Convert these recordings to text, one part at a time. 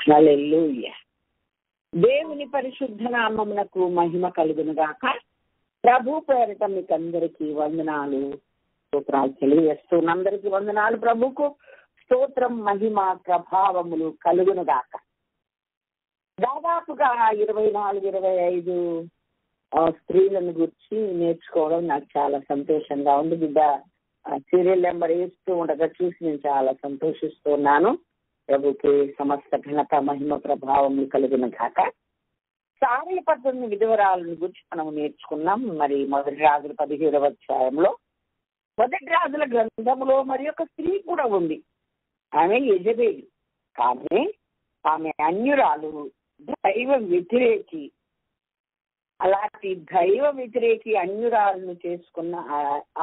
హల్లెలూయా. దేవుని పరిశుద్ధ నామమునకు మహిమ కలుగును గాక. ప్రభు పేరిట మీకు అందరికీ వందనాలు, స్తోత్రాలు తెలియజేస్తున్న అందరికీ వందనాలు. ప్రభుకు స్తోత్రం, మహిమ, ప్రభావములు కలుగును గాక. దాదాపుగా 24-25 స్త్రీలను గురించి నేర్చుకోవడం నాకు చాలా సంతోషంగా ఉంది. బిడ్డ సీరియల్ నెంబర్ వేస్తూ ఉండగా చూసి నేను చాలా సంతోషిస్తున్నాను. ప్రభుకి సమస్త ఘనత, మహిమ, ప్రభావములు కలిగిన గాక. సారీపత్రుని విధవరాలను గురించి మనం నేర్చుకున్నాం. మరి మొదటి రాజుల 17వ అధ్యాయంలో, మొదటి రాజుల గ్రంథంలో మరి ఒక స్త్రీ కూడా ఉంది. ఆమె యెజబెలు. కానీ ఆమె అన్యురాలు, దైవ వ్యతిరేకి. అలాంటి దైవ వ్యతిరేకి అన్యురాలను చేసుకున్న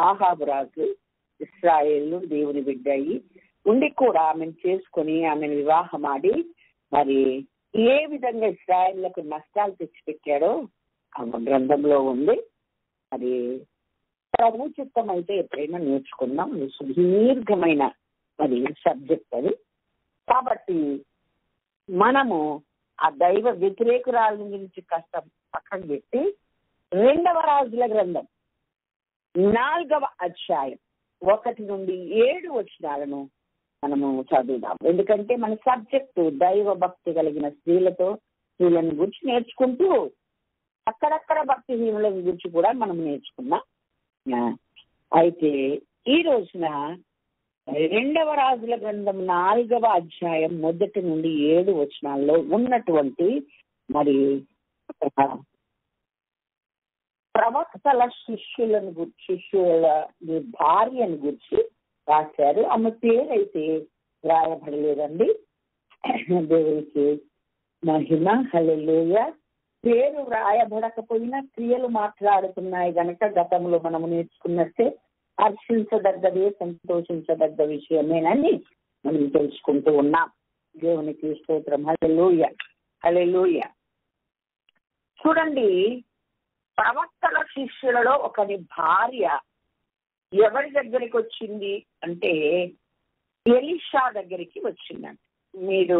ఆహాబు రాజు ఇశ్రాయేలు దేవుని బిడ్డ అయి ఉండి కూడా ఆమెను చేసుకుని ఆమెను వివాహమాడి మరి ఏ విధంగా ఇశ్రాయేళ్లకు నష్టాలు తెచ్చిపెట్టాడో ఆమె గ్రంథంలో ఉంది. అది ప్రభు చిత్తం అయితే ఎప్పుడైనా నేర్చుకుందాం. సుదీర్ఘమైన మరి సబ్జెక్ట్ అది. కాబట్టి మనము ఆ దైవ వ్యతిరేకురాల గురించి కాస్త పక్కన పెట్టి 2వ రాజుల గ్రంథం 4వ అధ్యాయం 1 నుండి 7 వచనాలను మనము చదువుదాం. ఎందుకంటే మన సబ్జెక్టు దైవ భక్తి కలిగిన స్త్రీలను గురించి నేర్చుకుంటూ అక్కడక్కడ భక్తిహీనుల గురించి కూడా మనం నేర్చుకున్నాం. అయితే ఈ రోజున 2వ రాజుల గ్రంథం 4వ అధ్యాయం 1 నుండి 7 వచనాల్లో ఉన్నటువంటి మరి ప్రవక్తల శిష్యుల భార్యను గురించి రాశారు. ఆమె పేరైతే రాయబడలేదండి. దేవునికి మహిమ, హల్లెలూయా. పేరు రాయబడకపోయినా క్రియలు మాట్లాడుతున్నాయి గనక గతంలో మనము నేర్చుకున్నట్టే హర్షించదగ్గదే, సంతోషించదగ్గ విషయమేనని మనం తెలుసుకుంటూ ఉన్నాం. దేవునికి స్తోత్రం. హల్లెలూయా, హల్లెలూయా. చూడండి, ప్రవక్తల శిష్యులలో ఒకరి భార్య ఎవరి దగ్గరికి వచ్చింది అంటే ఎలీషా దగ్గరికి వచ్చిందంట. మీరు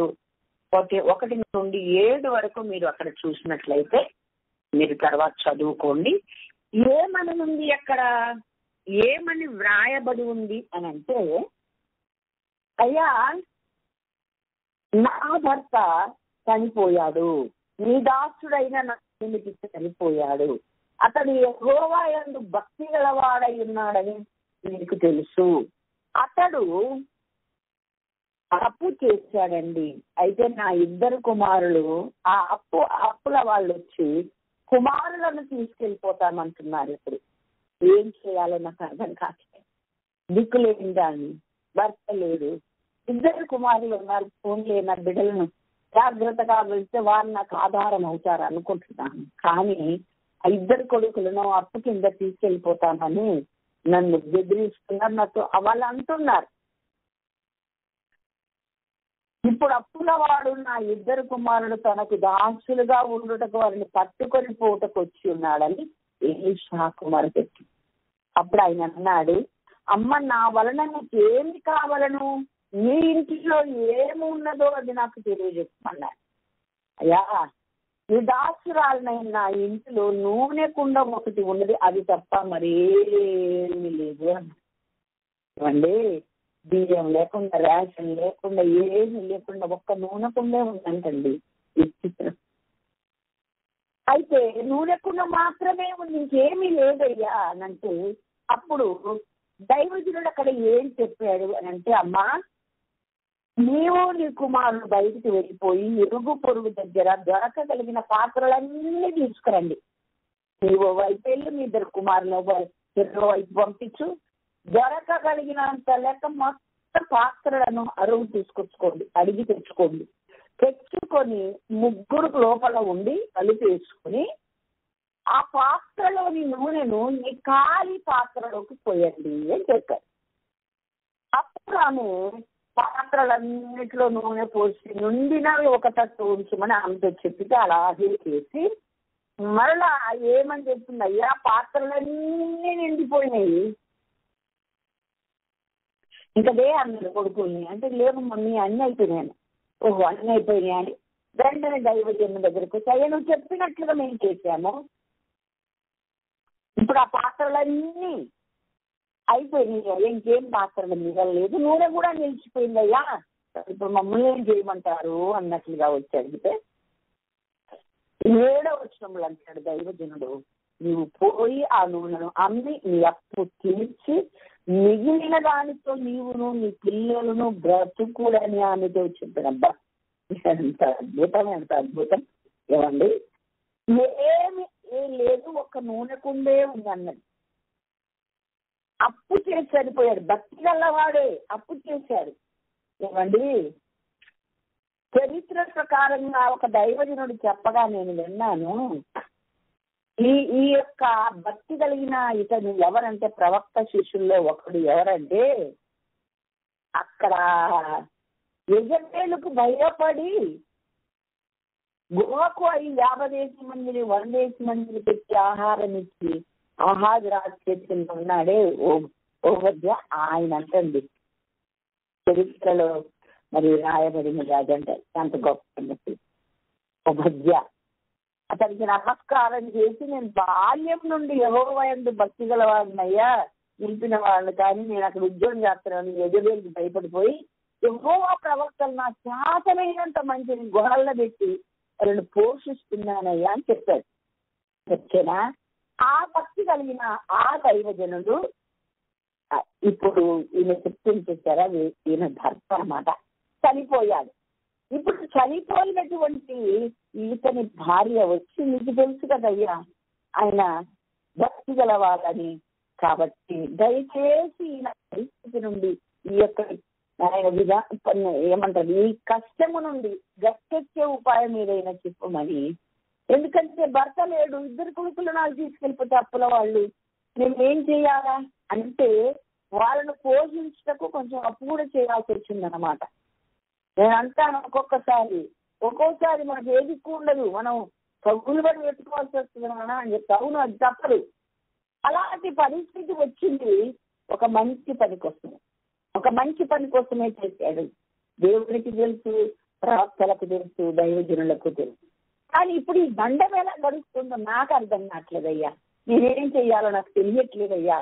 1 నుండి 7 వరకు మీరు అక్కడ చూసినట్లయితే మీరు తర్వాత చదువుకోండి. ఏమని ఉంది అక్కడ, ఏమని వ్రాయబడి ఉంది అని అంటే, అయ్యా నా భర్త చనిపోయాడు, నీ దాసుడైన నా నిమిత్తం చనిపోయాడు, అతడు యెహోవా యందు భక్తి గలవాడై ఉన్నాడని నీకు తెలుసు. అతడు అప్పు చేశాడండి. అయితే నా 2 కుమారులు ఆ అప్పుల వాళ్ళు వచ్చి కుమారులను తీసుకెళ్ళిపోతామంటున్నారు. ఇప్పుడు ఏం చేయాలో నాకు అర్థం కావట్లేదు. దిక్కులేని దాన్ని, భర్త లేడు, 2 కుమారులు ఉన్నారు. ఫోన్ లేని బిడ్డలను జాగ్రత్తగా వెళ్తే వారు నాకు ఆధారం అవుతారు అనుకుంటున్నాను. కానీ ఆ 2 కొడుకులను అప్పు కింద తీసుకెళ్ళిపోతామని నన్ను బెదిరిస్తున్నారు. నాతో వాళ్ళు అంటున్నారు. ఇప్పుడు అప్పుల వాడు నా 2 కుమారులు తనకు దాసులుగా ఉండుటకు వారిని పట్టుకొని పోటకు వచ్చి ఉన్నాడని ఎలీషా కుమారుడు పెట్టి. అప్పుడు ఆయన అన్నాడు, అమ్మ, నా వలన నీకు ఏమి కావాలను, నీ ఇంటిలో ఏమి ఉన్నదో అది నాకు తెలియజేయమన్నాడు. అయ్యా, నీ దాసురాలనైనా నా ఇంటిలో నూనె కుండ ఒకటి ఉన్నది, అది తప్ప మరేమీ లేదు అన్నాడు. బియ్యం లేకుండా, రేషన్ లేకుండా, ఏమీ లేకుండా ఒక్క నూనె కుండే ఉందంటండి. అయితే నూనె కుండ మాత్రమే ఉంది, ఇంకేమీ లేదయ్యా అని అంటే, అప్పుడు దైవజనుడు అక్కడ ఏం చెప్పాడు అని అంటే, అమ్మా, నీవు నీ కుమారుడు బయటికి వెళ్ళిపోయి ఇరుగు పొరుగు దగ్గర దొరకగలిగిన పాత్రలన్నీ తీసుకురండి. నీవు వైపు వెళ్ళి మీ 2 కుమారులు వైపు పంపించు. దొరకగలిగినంత లెక్క మొత్తం పాత్రలను అడిగి తెచ్చుకోండి. తెచ్చుకొని 3 లోపల ఉండి కలిపి వేసుకుని ఆ పాత్రలోని నూనెను ఈ ఖాళీ పాత్రలోకి పోయండి అని చెప్పారు. అప్పుడు ఆమె పాత్రలన్నిటిలో నూనె పోసి నిండినవి ఒక తట్టు ఉంచమని ఆమెతో చెప్పితే అలాగే చేసి మరలా ఏమని చెప్తుంది, అయ్యా పాత్రలన్నీ నిండిపోయినాయి, ఇంకా అన్నారు కొడుకుల్ని. అంటే లేవు మమ్మీ, అన్నీ అయిపోయినాను. ఓహో అన్నీ అయిపోయినాయి అని వెంటనే దైవజన్మ దగ్గరకు వచ్చి నువ్వు చెప్పినట్లుగా మేము చేశాము, ఇప్పుడు ఆ పాత్రలన్నీ అయిపోయినాయి, ఇంకేం పాత్రలు మిగలలేదు, నూనె కూడా నిలిచిపోయిందయ్యా, ఇప్పుడు మమ్మల్ని ఏం చేయమంటారు అన్నట్లుగా వచ్చి అడిగితే 7వ వచనంలో అంటాడు దైవజనుడు, నీవు పోయి ఆ నూనెను అమ్మి నీ అప్పు తీర్చి మిగిలిన దానితో నీవును నీ పిల్లలను బ్రతుకుడని ఆమెతో చెప్పినబ్బా. ఎంత అద్భుతం, ఎంత అద్భుతం. ఏమండి, ఏం లేదు, ఒక నూనె కుండే ఉంది అన్నది. అప్పు చేసి సరిపోయాడు, భక్తి గల్లవాడే అప్పు చేశాడు. ఏమండి, చరిత్ర ప్రకారంగా ఒక దైవజనుడు చెప్పగా నేను విన్నాను, ఈ యొక్క భక్తి కలిగిన ఇతను ఎవరంటే ప్రవక్త శిష్యుల్లో ఒకడు ఎవరంటే, అక్కడ యజమానులకు భయపడి గుహకు 50 మందిని 100 మందిని పెట్టి ఆహారం ఇచ్చి ఆహాజ రాజేతుల్లో ఉన్నాడే ఓబద్య, ఆయన అంటండి చరిత్రలో మరి రాయబడిన రాజంటే అంత గొప్ప ఓబద్య. అతనికి నమస్కారం చేసి, నేను బాల్యం నుండి యెహోవా యందు భక్తి గలవాడినయ్యా, నిలిపిన వాళ్ళు, కానీ నేను అక్కడ ఉద్యోగం చేస్తున్నాను, యెజబెలుకి భయపడిపోయి యెహోవా ప్రవక్తలు నా శాతమైనంత మంచిని గుహల్లో పెట్టి వాళ్ళని పోషిస్తున్నానయ్యా అని చెప్పాడు. వచ్చేనా ఆ భక్తి కలిగిన ఆ దైవజనుడు ఇప్పుడు ఈయన చెప్తుంది చూసారా, ఈయన భర్త అన్నమాట, చనిపోయాడు. ఇప్పుడు చనిపోయినటువంటి ఈతని భార్య వచ్చి, నీకు తెలుసు కదయ్యా ఆయన భక్తి గలవాలని, కాబట్టి దయచేసి ఈయన పరిస్థితి నుండి ఈ యొక్క ఏమంటారు ఈ కష్టము నుండి గట్టెక్కే ఉపాయం ఏదైనా చెప్పమని. ఎందుకంటే భర్త లేడు, 2 కొడుకులు నాకు తీసుకెళ్ళిపోతే అప్పుల వాళ్ళు, నేను ఏం చేయాలా అంటే వాళ్ళను పోషించటకు కొంచెం అప్పు కూడా చేయాల్సి వచ్చిందనమాట. నేను అంటాను, ఒక్కోసారి మనకు ఏది ఉండదు, మనం సబ్బులు పడి పెట్టుకోవాల్సి వస్తుంది అని చెప్తా. అవును, అది తప్పదు. అలాంటి పరిస్థితి వచ్చింది. ఒక మంచి పని కోసమే చేశాడు. దేవుడికి తెలుసు, ప్రవక్తలకు తెలుసు, దైవజనులకు తెలుసు. కానీ ఇప్పుడు ఈ దండం ఎలా గడుస్తుందో నాకు అర్థం కావట్లేదయ్యా, నేనేం చెయ్యాలో నాకు తెలియట్లేదయ్యా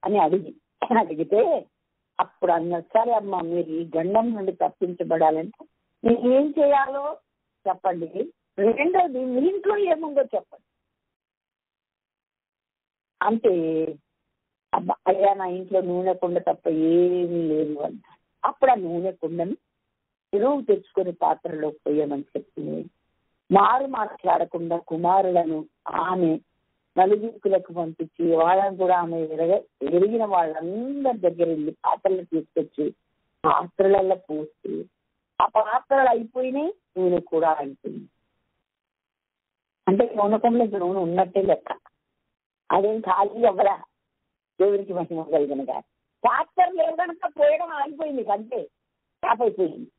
అని అడిగితే అప్పుడు అన్నారు, సరే అమ్మ, మీరు ఈ గండం నుండి తప్పించబడాలంటే మీరు ఏం చేయాలో చెప్పండి, రెండోది మీ ఇంట్లో ఏముందో చెప్పండి. అంటే అబ్బా అయ్యా, నా ఇంట్లో నూనె కుండ తప్ప ఏమీ లేదు అంట. అప్పుడు ఆ నూనె కుండని ఎరువు తెచ్చుకొని పాత్రలో పోయమని చెప్పింది. మాట్లాడకుండా కుమారులను ఆమె నలుగురులకు పంపించి వాళ్ళని కూడా ఆమె ఎరిగిన వాళ్ళందరి దగ్గర వెళ్ళి పాత్రలు తీసుకొచ్చి పాత్రలలో పోసి, ఆ పాత్రలు అయిపోయినాయి, నూనె కూడా అయిపోయింది. అంటే నూనెకంలో నూనె ఉన్నట్టే లెక్క. అదేం ఖాళీ అవ్వరా, దేవుడికి మహిమ కలిగిన గారు. పాత్ర లేదు కనుక పోయడం ఆగిపోయింది, అంతే స్టాప్ అయిపోయింది.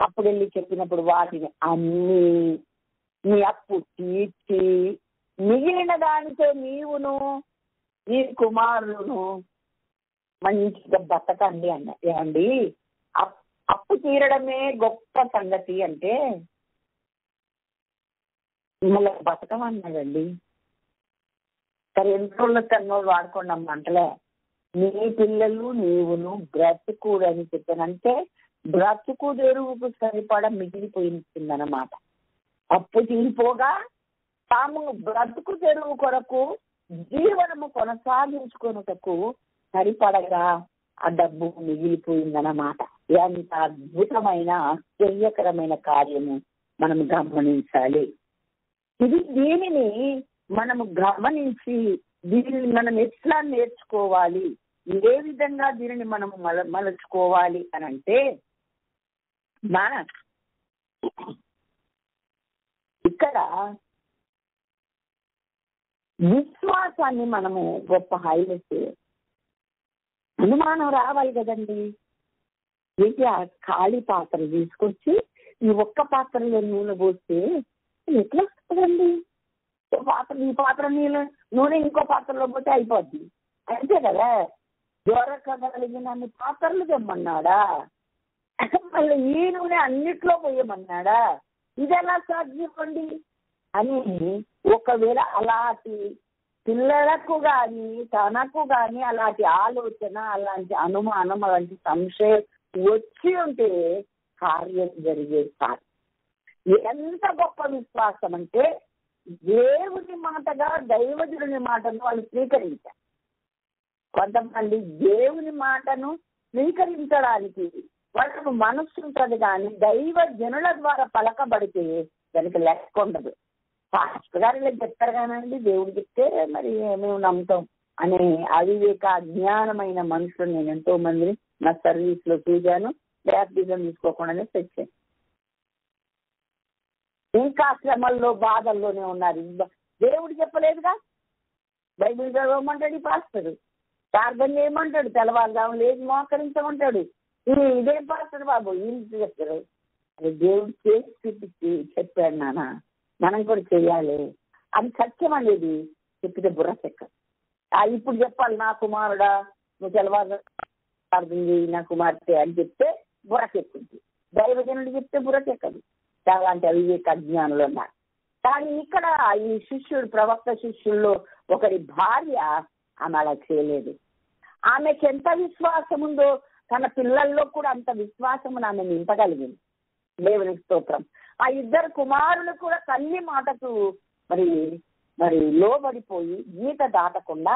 అప్పుడు వెళ్ళి చెప్పినప్పుడు వాటిని అన్ని నీ అప్పు తీర్చి మిగిలిన దానితో నీవును నీ కుమారులను మంచిగా బతకండి అన్న. ఏమండి, అప్పు తీరడమే గొప్ప సంగతి అంటే మిమ్మల్ని బతకమన్నాడండి. సరే, ఎంతో కన్నోళ్ళు వాడుకోండి అమ్మ అంటలే, నీ పిల్లలు నీవును బ్రతుకుడని చెప్పానంటే బ్రతుకు తెరువుకు సరిపడా మిగిలిపోయిందన్నమాట. అప్పు తీరిపోగా తాము బ్రతుకు తెరువు కొరకు జీవనము కొనసాగించుకొనుటకు సరిపడగా ఆ డబ్బు మిగిలిపోయిందన్నమాట. ఎంత అద్భుతమైన ఆశ్చర్యకరమైన కార్యము మనం గమనించాలి. దీనిని మనము గమనించి దీనిని మనం ఎట్లా నేర్చుకోవాలి, ఏ విధంగా దీనిని మనం మలుచుకోవాలి అని అంటే, ఇక్కడ విశ్వాసాన్ని మనము గొప్ప హైలైట్, అనుమానం రావాలి కదండి. ఏంటి, ఆ ఖాళీ పాత్ర తీసుకొచ్చి ఈ ఒక్క పాత్రలో నూనె పోస్తే ఎట్లా వస్తుందండి? ఈ పాత్ర నూనె ఇంకో పాత్రలో పోతే అయిపోద్ది, అంతే కదా. దొరకగలిగినన్ని పాత్రలు తెమ్మన్నాడా? మళ్ళీ ఈ నూనె అన్నిట్లో పోయమన్నాడా? ఇది ఎలా సాధ్యపండి అని ఒకవేళ అలాంటి పిల్లలకు కానీ తనకు కానీ అలాంటి ఆలోచన, అలాంటి అనుమానం, అలాంటి సంశయం వచ్చి ఉంటే కార్యం జరిగేది కాదు. ఎంత గొప్ప విశ్వాసం అంటే దేవుని మాటగా దైవజనుని మాటను వాళ్ళు స్వీకరించారు. కొంతమంది దేవుని మాటను స్వీకరించడానికి వాళ్ళకు మనస్సు ఉంటుంది, కానీ దైవజనుల ద్వారా పలకబడితే దానికి లెక్క ఉండదు. పాస్టర్ గారు ఇలా చెప్తారు కానండి, దేవుడు చెప్తే మరి మేము నమ్ముతాం అనే అవివేక అజ్ఞానమైన మనుషులు నేను ఎంతో మందిని నా సర్వీస్ లో చూశాను. బ్యాప్టిజం తీసుకోకుండానే తెచ్చాను. ఇంకా శ్రమల్లో బాధల్లోనే ఉన్నారు. దేవుడు చెప్పలేదుగా, బైబిల్ చదవమంటాడు ఈ పాస్టర్, ప్రార్థన చేయమంటాడు, తెల్లవారుదాము లేచి మోకరించమంటాడు. ఇదేం పాస్టర్ బాబు ఇంటి చెప్తారు. అది దేవుడు చేసి చూపించి చెప్పాడు, నాన్న మనం కూడా చెయ్యాలి అని. సత్యం అనేది చెప్పితే బుర్ర చెక్క. ఇప్పుడు చెప్పాలి, నా కుమారుడా నువ్వు తెల్లవారు ప్రార్థన చేయి, నా కుమార్తె అని చెప్తే బుర్రకెక్కుంది. దైవజనుడు చెప్తే బుర్రకెక్కదు. అలాంటి అవివేక అజ్ఞానులు ఉన్నారు. కానీ ఇక్కడ ఈ శిష్యుడు, ప్రవక్త శిష్యుల్లో ఒకరి భార్య ఆమె అలా చేయలేదు. ఆమెకి ఎంత విశ్వాసం ఉందో తన పిల్లల్లో కూడా అంత విశ్వాసమును ఆమె నింపగలిగింది. దేవునికి స్తోత్రం. ఆ ఇద్దరు కుమారులు కూడా తల్లి మాటకు మరి లోబడిపోయి గీత దాటకుండా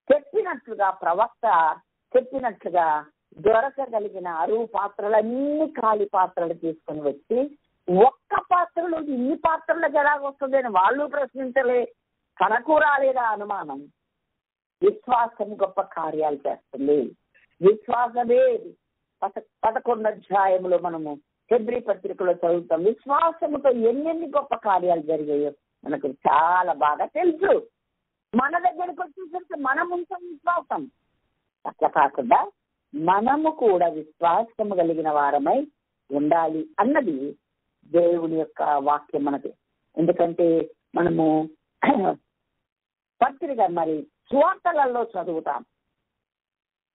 చెప్పినట్లుగా, ప్రవక్త చెప్పినట్లుగా దొరకగలిగిన అరువు పాత్రలన్నీ ఖాళీ పాత్రలు తీసుకొని వచ్చి, ఒక్క పాత్రలో ఇన్ని పాత్రలకు ఎలాగొస్తుంది అని వాళ్ళు ప్రశ్నించలే. తనకు రాలేదా అనుమానం. విశ్వాసం గొప్ప కార్యాలు చేస్తుంది. విశ్వాసమే 11వ అధ్యాయంలో మనము హెబ్రీ పత్రికలో చదువుతాం. విశ్వాసముతో ఎన్నెన్ని గొప్ప కార్యాలు జరిగాయో మనకు చాలా బాగా తెలుసు. మన దగ్గరకు వచ్చేసరికి మనం ఉంటాం విశ్వాసం. అట్లా కాకుండా మనము కూడా విశ్వాసము కలిగిన వారమై ఉండాలి అన్నది దేవుని యొక్క వాక్యం మనకి. ఎందుకంటే మనము పత్రిక మరి స్వార్థలలో చదువుతాం.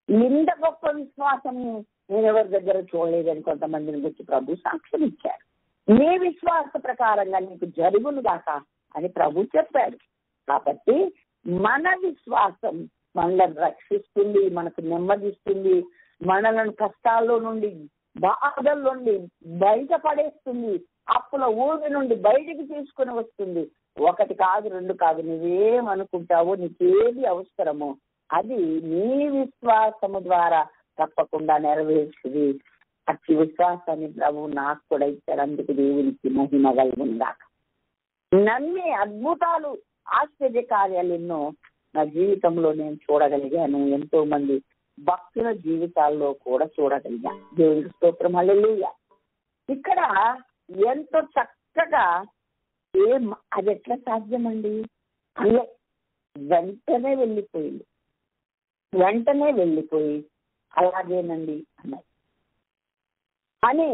ఇంత గొప్ప విశ్వాసము నేను ఎవరి దగ్గర చూడలేదని కొంతమందిని గురించి ప్రభు సాక్ష్యం ఇచ్చారు. నీ విశ్వాస ప్రకారంగా నీకు జరుగును గాక అని ప్రభు చెప్పాడు. కాబట్టి మన విశ్వాసం మనల్ని రక్షిస్తుంది, మనకు నెమ్మదిస్తుంది, మనలను కష్టాల్లో నుండి, బాధల నుండి బయటపడేస్తుంది, అప్పుల ఊరి నుండి బయటికి తీసుకుని వస్తుంది. ఒకటి కాదు, రెండు కాదు, నువ్వేమనుకుంటావో, నీకేది అవసరమో అది నీ విశ్వాసము ద్వారా తప్పకుండా నెరవేర్చుది. అతి విశ్వాసాన్ని ప్రభు నాకు కూడా ఇచ్చాడు. అందుకు దేవునికి మహిమ కలుగునుగాక. నమ్మే అద్భుతాలు, ఆశ్చర్య కార్యాలు ఎన్నో నా జీవితంలో నేను చూడగలిగాను. ఎంతో మంది భక్తుల జీవితాల్లో కూడా చూడగలిగాను. దేవునికి స్తోత్రం, హల్లెలూయా. ఇక్కడ ఎంతో చక్కగా అది ఎట్లా సాధ్యమండి అల్లే వెంటనే వెళ్ళిపోయి అలాగేనండి అన్నారు అని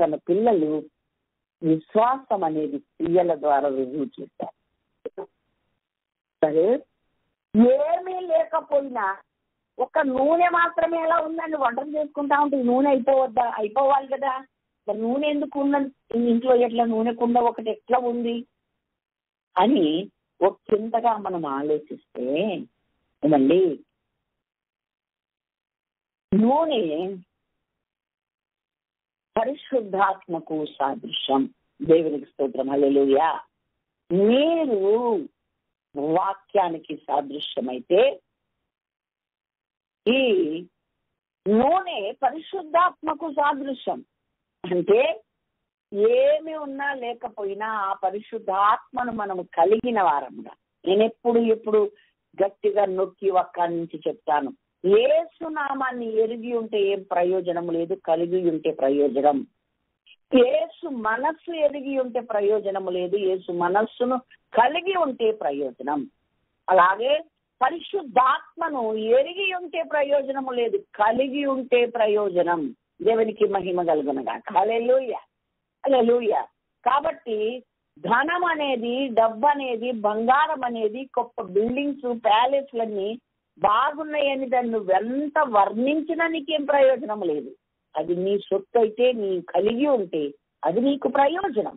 తన పిల్లలు విశ్వాసం అనేది క్రియల ద్వారా రుజువు చేశారు. సరే, ఏమీ లేకపోయినా ఒక నూనె మాత్రమే ఎలా ఉందండి, వంటలు చేసుకుంటా ఉంటే నూనె అయిపోవాలి కదా. మరి నూనె ఎందుకు ఉన్నది ఇంట్లో, ఎట్లా నూనె కుండ ఒకటి ఎట్లా ఉంది అని ఒక చింతగా మనం ఆలోచిస్తే ఏమండి, నూనె పరిశుద్ధాత్మకు సాదృశ్యం. దేవునికి స్తోత్రం, హల్లెలూయా. మీరు వాక్యానికి సాదృశ్యమైతే ఈ నూనె పరిశుద్ధాత్మకు సాదృశ్యం. అంటే ఏమి ఉన్నా లేకపోయినా ఆ పరిశుద్ధాత్మను మనము కలిగిన వారముగా. నేను ఎప్పుడు గట్టిగా నొక్కి ఒక్క నుంచి చెప్తాను, యేసు నామాన్ని ఎరిగి ఉంటే ఏం ప్రయోజనం లేదు, కలిగి ఉంటే ప్రయోజనం. యేసు మనస్సు ఎరిగి ఉంటే ప్రయోజనము లేదు, యేసు మనస్సును కలిగి ఉంటే ప్రయోజనం. అలాగే పరిశుద్ధాత్మను ఎరిగి ఉంటే ప్రయోజనము లేదు, కలిగి ఉంటే ప్రయోజనం. దేవునికి మహిమ కలుగునుగాక. హల్లెలూయా, హల్లెలూయా. కాబట్టి ధనం అనేది, డబ్బు అనేది, బంగారం అనేది, గొప్ప బిల్డింగ్స్, ప్యాలెస్లన్నీ బాగున్నాయని దాన్ని నువ్వెంత వర్ణించినా నీకేం ప్రయోజనం లేదు. అది నీ సొత్తు అయితే, నీ కలిగి ఉంటే అది నీకు ప్రయోజనం.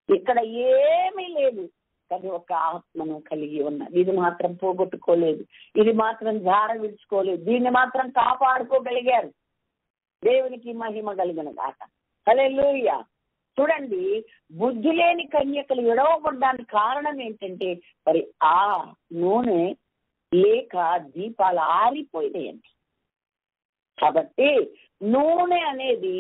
ఇక్కడ ఏమీ లేదు, కానీ ఒక ఆత్మను కలిగి ఉన్నది. ఇది మాత్రం పోగొట్టుకోలేదు, ఇది మాత్రం జార విడుచుకోలేదు, దీన్ని మాత్రం కాపాడుకోగలిగారు. దేవునికి మహిమ కలిగిన గాక. హల్లెలూయా. చూడండి, బుద్ధి లేని కన్యకలు ఎడవబడ్డానికి కారణం ఏంటంటే, మరి ఆ నూనె లేక దీపాలు ఆరిపోయినాయండి. కాబట్టి నూనె అనేది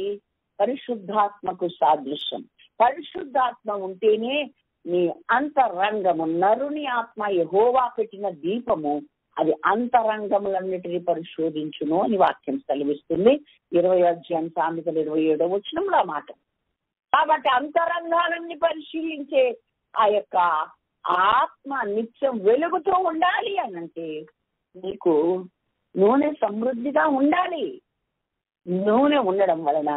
పరిశుద్ధాత్మకు సాదృశ్యం. పరిశుద్ధాత్మ ఉంటేనే నీ అంతరంగము, నరుని ఆత్మ యెహోవా పెట్టిన దీపము, అది అంతరంగములన్నిటినీ పరిశోధించును అని వాక్యం సెలవిస్తుంది. 20వ అధ్యాయం సామెతలు 27వ వచనంలో ఆ మాట. కాబట్టి అంతరంగాలన్నీ పరిశీలించే ఆ యొక్క ఆత్మ నిత్యం వెలుగుతూ ఉండాలి అనంటే నీకు నూనె సమృద్ధిగా ఉండాలి. నూనె ఉండడం వలన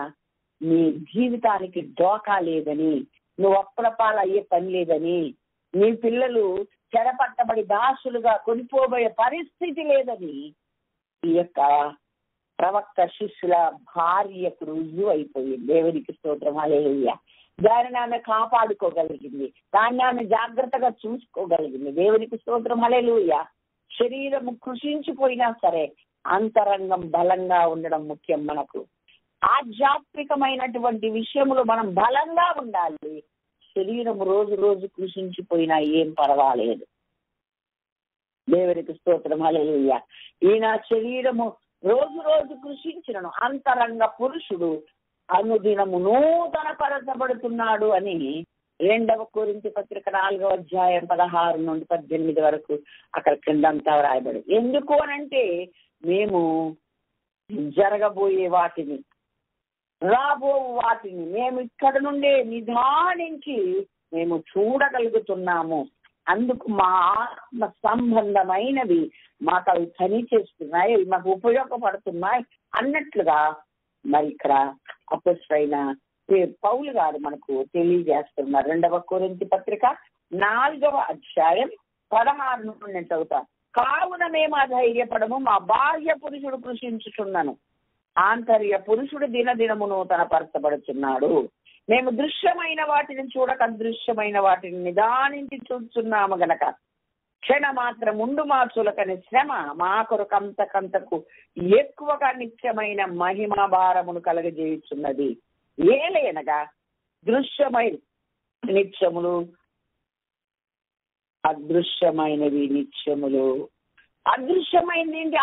నీ జీవితానికి డోకా లేదని, నువ్వు అప్పుడపాలు అయ్యే పని లేదని, నీ పిల్లలు చెరపట్టబడి దాసులుగా కొనిపోబోయే పరిస్థితి లేదని ఈ యొక్క ప్రవక్త శిష్యుల భార్యకు రుజువు అయిపోయింది. దేవునికి స్తోత్రం. హల్లెలూయా. దానిని ఆమె కాపాడుకోగలిగింది, దాన్ని ఆమె జాగ్రత్తగా చూసుకోగలిగింది. దేవునికి స్తోత్రం. హల్లెలూయా. శరీరము కృషించిపోయినా సరే అంతరంగం బలంగా ఉండడం ముఖ్యం. మనకు ఆధ్యాత్మికమైనటువంటి విషయంలో మనం బలంగా ఉండాలి. శరీరం రోజు రోజు కృషించిపోయినా ఏం పర్వాలేదు. దేవునికి స్తోత్రం. హల్లెలూయా. ఈయన శరీరము రోజు రోజు కృషించినను అంతరంగ పురుషుడు అనుదినము నూతన పరచబడుతున్నాడు అని 2వ కొరింథీ పత్రిక 4వ అధ్యాయం 16 నుండి 18 వరకు అక్కడ కిందంతా రాయబడి. ఎందుకు అనంటే మేము జరగబోయే వాటిని, రాబో వాటిని మేము ఇక్కడ నుండే నిదానించి మేము చూడగలుగుతున్నాము. అందుకు మా ఆత్మ సంబంధమైనవి మాకు అవి పని చేస్తున్నాయి, అవి మాకు ఉపయోగపడుతున్నాయి అన్నట్లుగా మరి ఇక్కడ అపోస్తలుడైన పౌలు గారు మనకు తెలియజేస్తున్నారు. 2వ కొరింథీ పత్రిక 4వ అధ్యాయం 16 నుండి చదువుతాను. కావున మేము అధైర్యపడము, మా బాహ్య పురుషుడు కృషించుచున్నాను, ఆంతర్య పురుషుడు దినదినము నూతన పరచబడుతున్నాడు. మేము దృశ్యమైన వాటిని చూడక అదృశ్యమైన వాటిని నిదానించి చూస్తున్నాము గనక క్షణ మాత్రం ముందు మార్చులకని శ్రమ మా కొరకంతకంతకు ఎక్కువగా నిత్యమైన మహిమా భారమును కలగజేయుచున్నది. ఏలయనగా దృశ్యమైన నిత్యములు, అదృశ్యమైనవి నిత్యములు. అదృశ్యమైనది ఏంటి?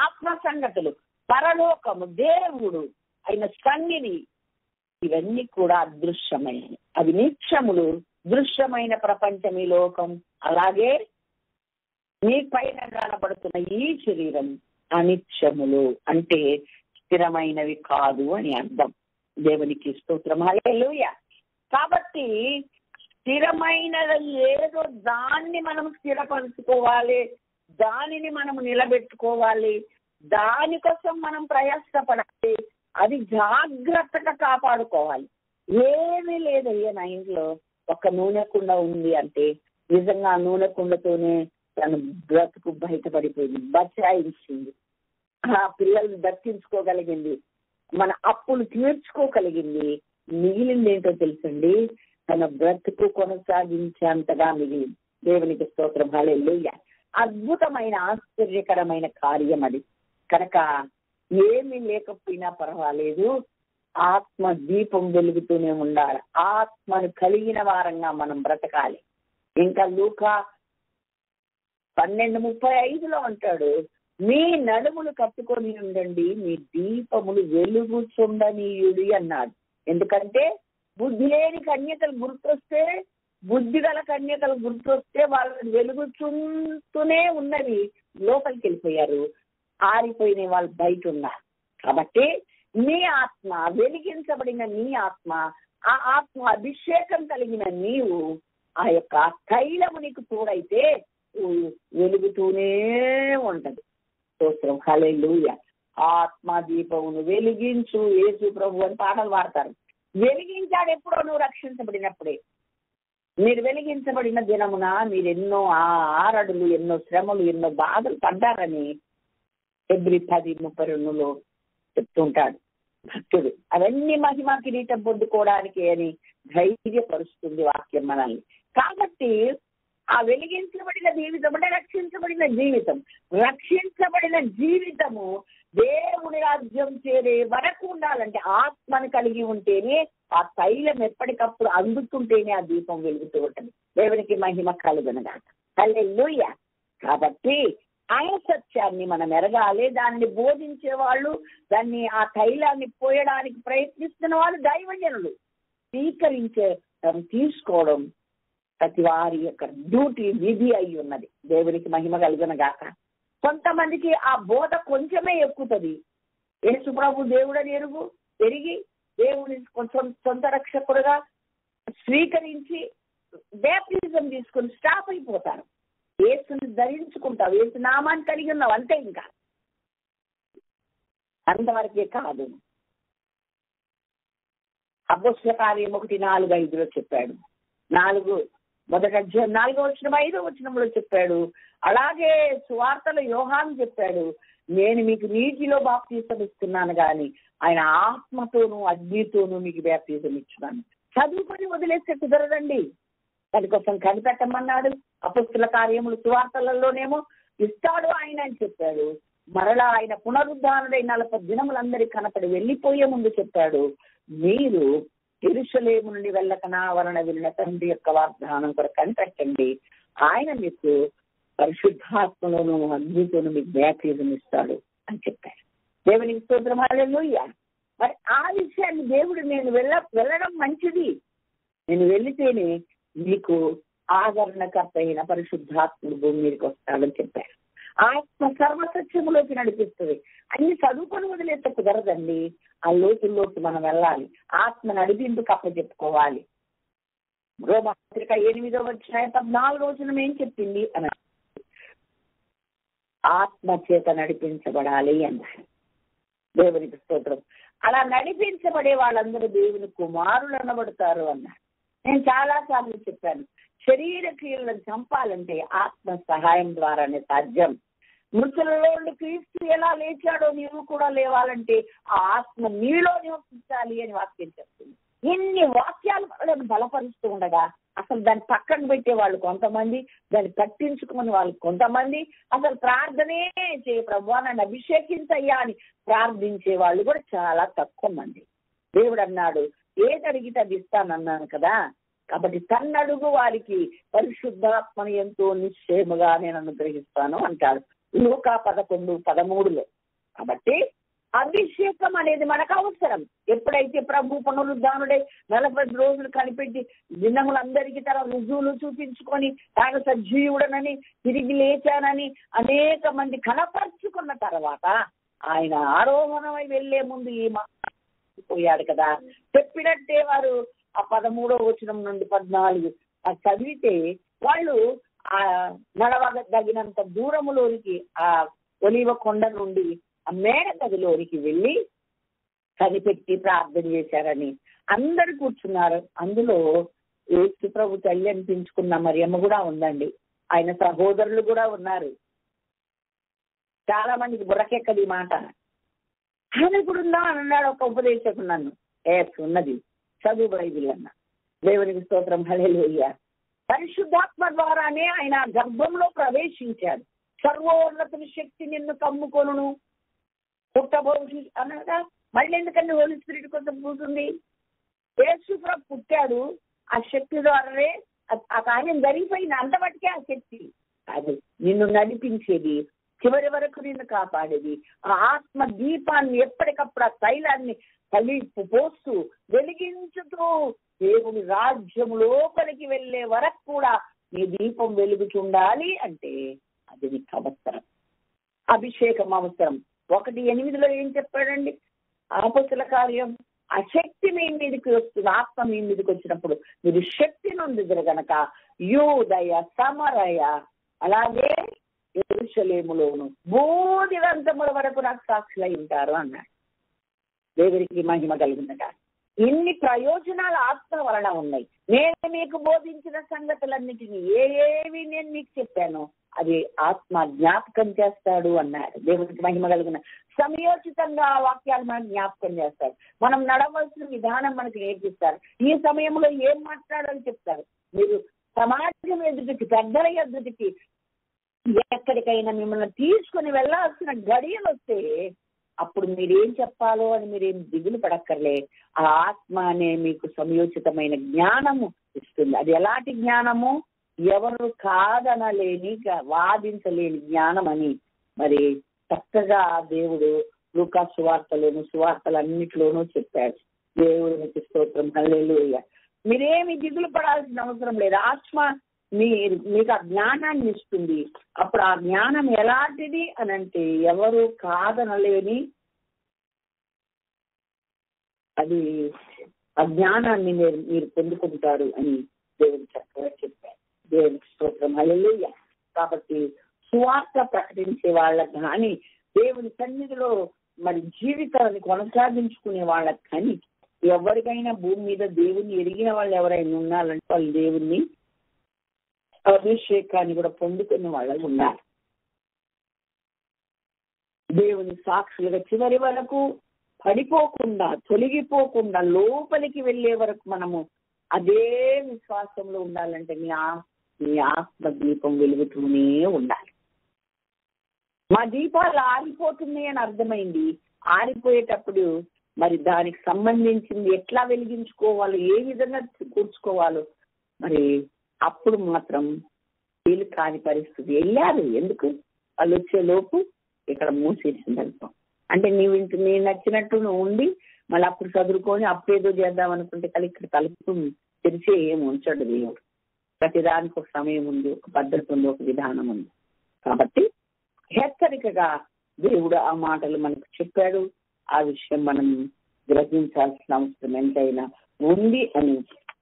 ఆత్మ సంగతులు, పరలోకము, దేవుడు అయిన సన్నిధి, ఇవన్నీ కూడా అదృశ్యమైనవి. అవి నిత్యములు. దృశ్యమైన ప్రపంచం, ఈ లోకం, అలాగే నీ పైన కనబడుతున్న ఈ శరీరం అనిత్యములు, అంటే స్థిరమైనవి కాదు అని అర్థం. దేవునికి స్తోత్రం. హల్లెలూయా. కాబట్టి స్థిరమైనది ఏదో దాన్ని మనం స్థిరపరచుకోవాలి, దానిని మనం నిలబెట్టుకోవాలి, దానికోసం మనం ప్రయాసపడాలి, అది జాగ్రత్తగా కాపాడుకోవాలి. ఏమీ లేదయ్యా నా ఇంట్లో ఒక నూనె కుండ ఉంది అంటే నిజంగా ఆ నూనె కుండతోనే తన బ్రతుకు బయటపడిపోయింది, బచాయించింది, ఆ పిల్లల్ని దక్కించుకోగలిగింది, మన అప్పులు తీర్చుకోగలిగింది. మిగిలింది ఏంటో తెలుసండి, తన బ్రతుకు కొనసాగించేంతగా మిగిలింది. దేవునికి స్తోత్రం. హల్లెలూయా. అద్భుతమైన ఆశ్చర్యకరమైన కార్యం అది. కనుక ఏమీ లేకపోయినా పర్వాలేదు, ఆత్మ దీపం వెలుగుతూనే ఉండాలి. ఆత్మను కలిగిన వారంగా మనం బ్రతకాలి. ఇంకా లూకా 12:35 అంటాడు, మీ నడుములు కట్టుకొని ఉండండి, మీ దీపములు వెలుగుచుండనీయుడి అన్నాడు. ఎందుకంటే బుద్ధి లేని కన్యకలు గుర్తొస్తే, బుద్ధి గల కన్యకలు గుర్తొస్తే వాళ్ళని వెలుగుచుంటూనే ఉన్నవి లోపలికి వెళ్ళిపోయారు, ఆరిపోయిన వాళ్ళు బయట ఉన్నారు. కాబట్టి నీ ఆత్మ, వెలిగించబడిన నీ ఆత్మ, ఆ ఆత్మ అభిషేకం కలిగిన నీవు, ఆ యొక్క తైలము నీకు తోడైతే వెలుగుతూనే ఉంటది. స్తోత్రం. హల్లెలూయా. ఆత్మ దీపమును వెలిగించు యేసు ప్రభు అని పాటలు పాడతారు. వెలిగించాడు ఎప్పుడో, నువ్వు రక్షించబడినప్పుడే. మీరు వెలిగించబడిన దినమున మీరు ఎన్నో ఆరడులు, ఎన్నో శ్రమలు, ఎన్నో బాధలు పడ్డారని Hebrews 10:32 చెప్తుంటాడు. భక్తుడు అవన్నీ మహిమ కిరీటం పొందుకోవడానికి అని ధైర్యపరుస్తుంది వాక్యం మనల్ని. కాబట్టి ఆ వెలిగించబడిన జీవితం అంటే రక్షించబడిన జీవితం. రక్షించబడిన జీవితము దేవుని రాజ్యం చేరే వరకు ఉండాలంటే ఆత్మను కలిగి ఉంటేనే ఆ తైలం ఎప్పటికప్పుడు అందుతుంటేనే ఆ దీపం వెలుగుతూ ఉంటుంది. దేవునికి మహిమ కలుగునుగాక. హల్లెలూయా. కాబట్టి ఆయన సత్యాన్ని మనం ఎరగాలి. దాన్ని బోధించే వాళ్ళు, దాన్ని ఆ తైలాన్ని పోయడానికి ప్రయత్నిస్తున్న వాళ్ళు దైవజనులు. స్వీకరించే తీసుకోవడం ప్రతి వారి యొక్క డ్యూటీ, విధి అయి ఉన్నది. దేవునికి మహిమ కలుగునుగాక. కొంతమందికి ఆ బోధ కొంచెమే ఎక్కుతుంది. యేసు ప్రభు దేవుడని ఎరిగి దేవుని సొంత రక్షకుడుగా స్వీకరించి బ్యాప్టిజం తీసుకొని స్టాప్ అయిపోతారు. యేసుని ధరించుకుంటావు, యేసు నామాన్ని కలిగి ఉన్నావు, అంతే. ఇంకా అంతవరకే కాదు. అపోస్తల కార్యం 1:4-5 చెప్పాడు. 4:4 చెప్పాడు. అలాగే సువార్తల యోహాను చెప్పాడు, నేను మీకు నీటిలో బాప్తీసం ఇస్తున్నాను కానీ ఆయన ఆత్మతోనూ అగ్నితోనూ మీకు బాప్తీసం ఇస్తున్నాను. చదువుకొని వదిలేస్తే కుదరదండి. దానికోసం కనిపెట్టమన్నాడు. అపోస్తల కార్యములు సువార్తలలోనేమో ఇస్తాడు ఆయన అని చెప్పాడు. మరలా ఆయన పునరుద్ధానుడై 40 దినములందరికీ కనపడి వెళ్ళిపోయే ముందు చెప్పాడు, మీరు యెరూషలేము నుండి వెళ్ళక నా వలన వెళ్ళిన తండ్రి యొక్క వాగ్దానం కూడా కనిపెట్టండి, ఆయన మీకు పరిశుద్ధాత్మలోను అగ్నితోను మీకు బాప్తిజం ఇస్తాడు అని చెప్పారు. దేవునికి స్తోత్రం. హల్లెలూయా. మరి ఆ విషయాన్ని దేవుడు నేను వెళ్ళడం మంచిది, నేను వెళితేనే మీకు ఆదరణకర్త అయిన పరిశుద్ధాత్ముడు భూమి మీదకి వస్తాడని చెప్పారు. ఆత్మ సర్వసత్యములోకి నడిపిస్తుంది. అన్ని చదువుకొని వదిలేస్తే కుదరదండి. ఆ లోతుల్లోకి మనం వెళ్ళాలి. ఆత్మ నడిపింపుకు అప్పచెప్పుకోవాలి. రోమపత్రిక 8:14 ఏం చెప్పింది అని, ఆత్మ చేత నడిపించబడాలి అన్నారు. దేవునికి స్తోత్రం. అలా నడిపించబడే వాళ్ళందరూ దేవుని కుమారులు అనబడతారు అన్నారు. నేను చాలా సార్లు చెప్పాను, శరీర క్రియలను చంపాలంటే ఆత్మ సహాయం ద్వారానే సాధ్యం. మృతులలో క్రీస్తు ఎలా లేచాడో నీవు కూడా లేవాలంటే ఆ ఆత్మ నీలో నివసించాలి అని వాక్యం చెప్తుంది. ఇన్ని వాక్యాలు వాళ్ళని బలపరుస్తూ ఉండగా అసలు దాన్ని పక్కన పెట్టే వాళ్ళు కొంతమంది, దాన్ని పట్టించుకునే వాళ్ళు కొంతమంది, అసలు ప్రార్థనే ప్రభువా నన్ను అభిషేకించయ్యా అని ప్రార్థించే వాళ్ళు కూడా చాలా తక్కువ మంది. దేవుడు అన్నాడు, ఏది అడిగితే అది ఇస్తానన్నాను కదా, కాబట్టి తన్నడుగు వారికి పరిశుద్ధాత్మను ఎంతో నిశ్చయముగా నేను అనుగ్రహిస్తాను అంటాడు లూకా 11:13. కాబట్టి అభిషేకం అనేది మనకు అవసరం. ఎప్పుడైతే ప్రభు పునరుద్ధానుడై 40 రోజులు కనిపెట్టి దినములందరికీ తన రుజువులు చూపించుకొని తాను సజీవుడనని తిరిగి లేచానని అనేక మంది కనపరుచుకున్న తర్వాత ఆయన ఆరోహణమై వెళ్లే ముందు ఈ పోయాడు కదా, చెప్పినట్టే వారు ఆ 13వ వచనం నుండి 14 చదివితే వాళ్ళు ఆ నడవదగినంత దూరములోనికి ఆ ఒలీవ కొండ నుండి ఆ మేడ గదిలోనికి వెళ్ళి కనిపెట్టి ప్రార్థన చేశారని అందరు కూర్చున్నారు. అందులో యేసు ప్రభు తల్లి అనిపించుకున్న మరియమ్మ కూడా ఉందండి. ఆయన సహోదరులు కూడా ఉన్నారు. చాలా మందికి బుర్రకెక్కది మాట. ఆయన కూడా ఉందా అని అన్నాడు ఒక ఉపదేశకుడు నన్ను. ఉన్నది, చదువు బైబిల్ అన్న. దేవునికి స్తోత్రం. హల్లెలూయా. పరిశుద్ధాత్మ ద్వారానే ఆయన గర్భంలో ప్రవేశించాడు. సర్వోన్నతుని శక్తి నిన్ను కమ్ముకొనును పుట్టబోసి అనగా మళ్ళీ ఎందుకంటే హోలీ స్పిరిట్ కొంచెం పూతుంది. యేసు ప్రభు పుట్టాడు, ఆ శక్తి ద్వారానే ఆ కార్యం జరిగిపోయింది. అంతవరకే ఆ శక్తి అది నిన్ను నడిపించేది, చివరి వరకు నిన్ను కాపాడేది. ఆ ఆత్మ దీపాన్ని ఎప్పటికప్పుడు ఆ తైలాన్ని పోస్తూ వెలిగించుతూ దేవుని రాజ్యం లోపలికి వెళ్లే వరకు కూడా నీ దీపం వెలుగుతుండాలి. అంటే అది నీకు అవసరం, అభిషేకం అవసరం. 1:8 ఏం చెప్పాడండి అపోస్తల కార్యం? ఆ శక్తి మీ మీదకి వస్తుంది. ఆత్మ మీ మీదకి వచ్చినప్పుడు మీరు శక్తి నొందుదురు గనక యూదయ సమరయ అలాగే యెరూషలేములోను బూదిగంతముల వరకు నాకు సాక్షులై ఉంటారు అన్నాడు. దేవునికి మహిమ కలిగిందట. ఇన్ని ప్రయోజనాలు ఆత్మ వలన ఉన్నాయి. నేను మీకు బోధించిన సంగతులన్నిటినీ ఏవి నేను మీకు చెప్పాను అది ఆత్మ జ్ఞాపకం చేస్తాడు అన్నారు. దేవునికి మహిమ కలిగిన సమయోచితంగా ఆ వాక్యాలు మనకు జ్ఞాపకం చేస్తాడు. మనం నడవలసిన విధానం మనకు నేర్పిస్తారు. ఈ సమయంలో ఏం మాట్లాడాలో చెప్తారు. మీరు సమాజం ఎదుటికి, పెద్దల ఎదుటికి, ఎక్కడికైనా మిమ్మల్ని తీసుకుని వెళ్ళాల్సిన గడియలు వస్తే అప్పుడు మీరేం చెప్పాలో అని మీరేం దిగులు పడక్కర్లే. ఆ ఆత్మ అనే మీకు సమయోచితమైన జ్ఞానము ఇస్తుంది. అది ఎలాంటి జ్ఞానము? ఎవరు కాదనలేని, వాదించలేని జ్ఞానం అని మరి చక్కగా దేవుడు లూకా సువార్తలోను, సువార్తలన్నిటిలోనూ చెప్పాడు. దేవునికి స్తోత్రం, హల్లెలూయా. మీరేమి దిగులు పడాల్సిన అవసరం లేదు. ఆత్మ మీకు ఆ జ్ఞానాన్ని ఇస్తుంది. అప్పుడు ఆ జ్ఞానం ఎలాంటిది అని అంటే ఎవరు కాదనలేని అది ఆ జ్ఞానాన్ని మీరు పొందుకుంటారు అని దేవుడు చక్కగా చెప్పారు. దేవునికి స్తోత్రం, హల్లెలూయా. కాబట్టి సువార్త ప్రకటించే వాళ్ళకి కానీ, దేవుని సన్నిధిలో మరి జీవితాన్ని కొనసాగించుకునే వాళ్ళకి కానీ, ఎవరికైనా భూమి మీద దేవుణ్ణి ఎరిగిన వాళ్ళు ఎవరైనా ఉన్నారంటే వాళ్ళు దేవుణ్ణి అభిషేకాన్ని కూడా పొందుకునే వాళ్ళు ఉన్నారు. దేవుని సాక్షులుగా చివరి వరకు పడిపోకుండా, తొలగిపోకుండా, లోపలికి వెళ్ళే వరకు మనము అదే విశ్వాసంలో ఉండాలంటే మీ ఆత్మ దీపం వెలుగుతూనే ఉండాలి. మా దీపాలు ఆరిపోతున్నాయి అని అర్థమైంది. ఆరిపోయేటప్పుడు మరి దానికి సంబంధించింది ఎట్లా వెలిగించుకోవాలో, ఏ విధంగా కూర్చుకోవాలో మరి అప్పుడు మాత్రం వీలు కాని పరిస్థితి. వెళ్ళారు. ఎందుకు? వాళ్ళు వచ్చే లోపు ఇక్కడ మూసేసింది అనుకో. అంటే నేను నచ్చినట్టు నువ్వు ఉండి మళ్ళీ అప్పుడు చదువుకొని అప్పేదో చేద్దాం అనుకుంటే ఇక్కడ తలుపు తెరిచే ఏమి ఉంచడు దేవుడు. ప్రతిదానికి ఒక సమయం ఉంది, ఒక పద్ధతి ఉంది, ఒక విధానం ఉంది. కాబట్టి హెచ్చరికగా దేవుడు ఆ మాటలు మనకు చెప్పాడు. ఆ విషయం మనం గ్రహించాల్సిన అవసరం ఎంతైనా ఉంది అని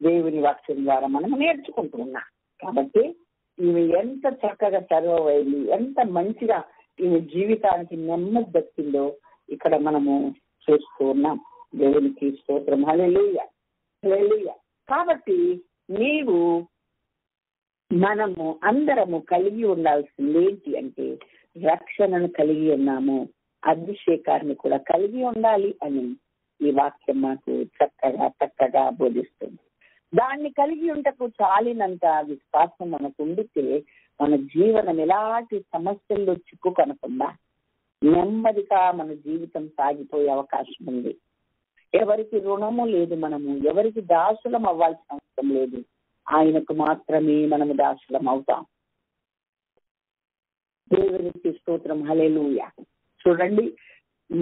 దేవుని వాక్యం ద్వారా మనం నేర్చుకుంటూ ఉన్నాం. కాబట్టి ఈమె ఎంత చక్కగా సర్వ్ అయింది, ఎంత మంచిగా ఈమె జీవితానికి నెమ్మది దక్కిందో ఇక్కడ మనము చూస్తూ ఉన్నాం. దేవునికి స్తోత్రం, హల్లెలూయా, హల్లెలూయా. కాబట్టి మనము అందరము కలిగి ఉండాల్సింది ఏంటి అంటే రక్షణను కలిగి ఉన్నాము, అభిషేకాన్ని కూడా కలిగి ఉండాలి అని ఈ వాక్యం మాకు చక్కగా బోధిస్తుంది. దాన్ని కలిగి ఉంటకు చాలినంత విశ్వాసం మనకు ఉండితే మన జీవనం ఎలాంటి సమస్యల్లో చిక్కుకొనకుండా నెమ్మదిగా మన జీవితం సాగిపోయే అవకాశం ఉంది. ఎవరికి రుణము లేదు, మనము ఎవరికి దాసులం అవ్వాల్సిన అవసరం లేదు. ఆయనకు మాత్రమే మనము దాసులం అవుతాం. దేవునికి స్తోత్రం, హల్లెలూయా. చూడండి,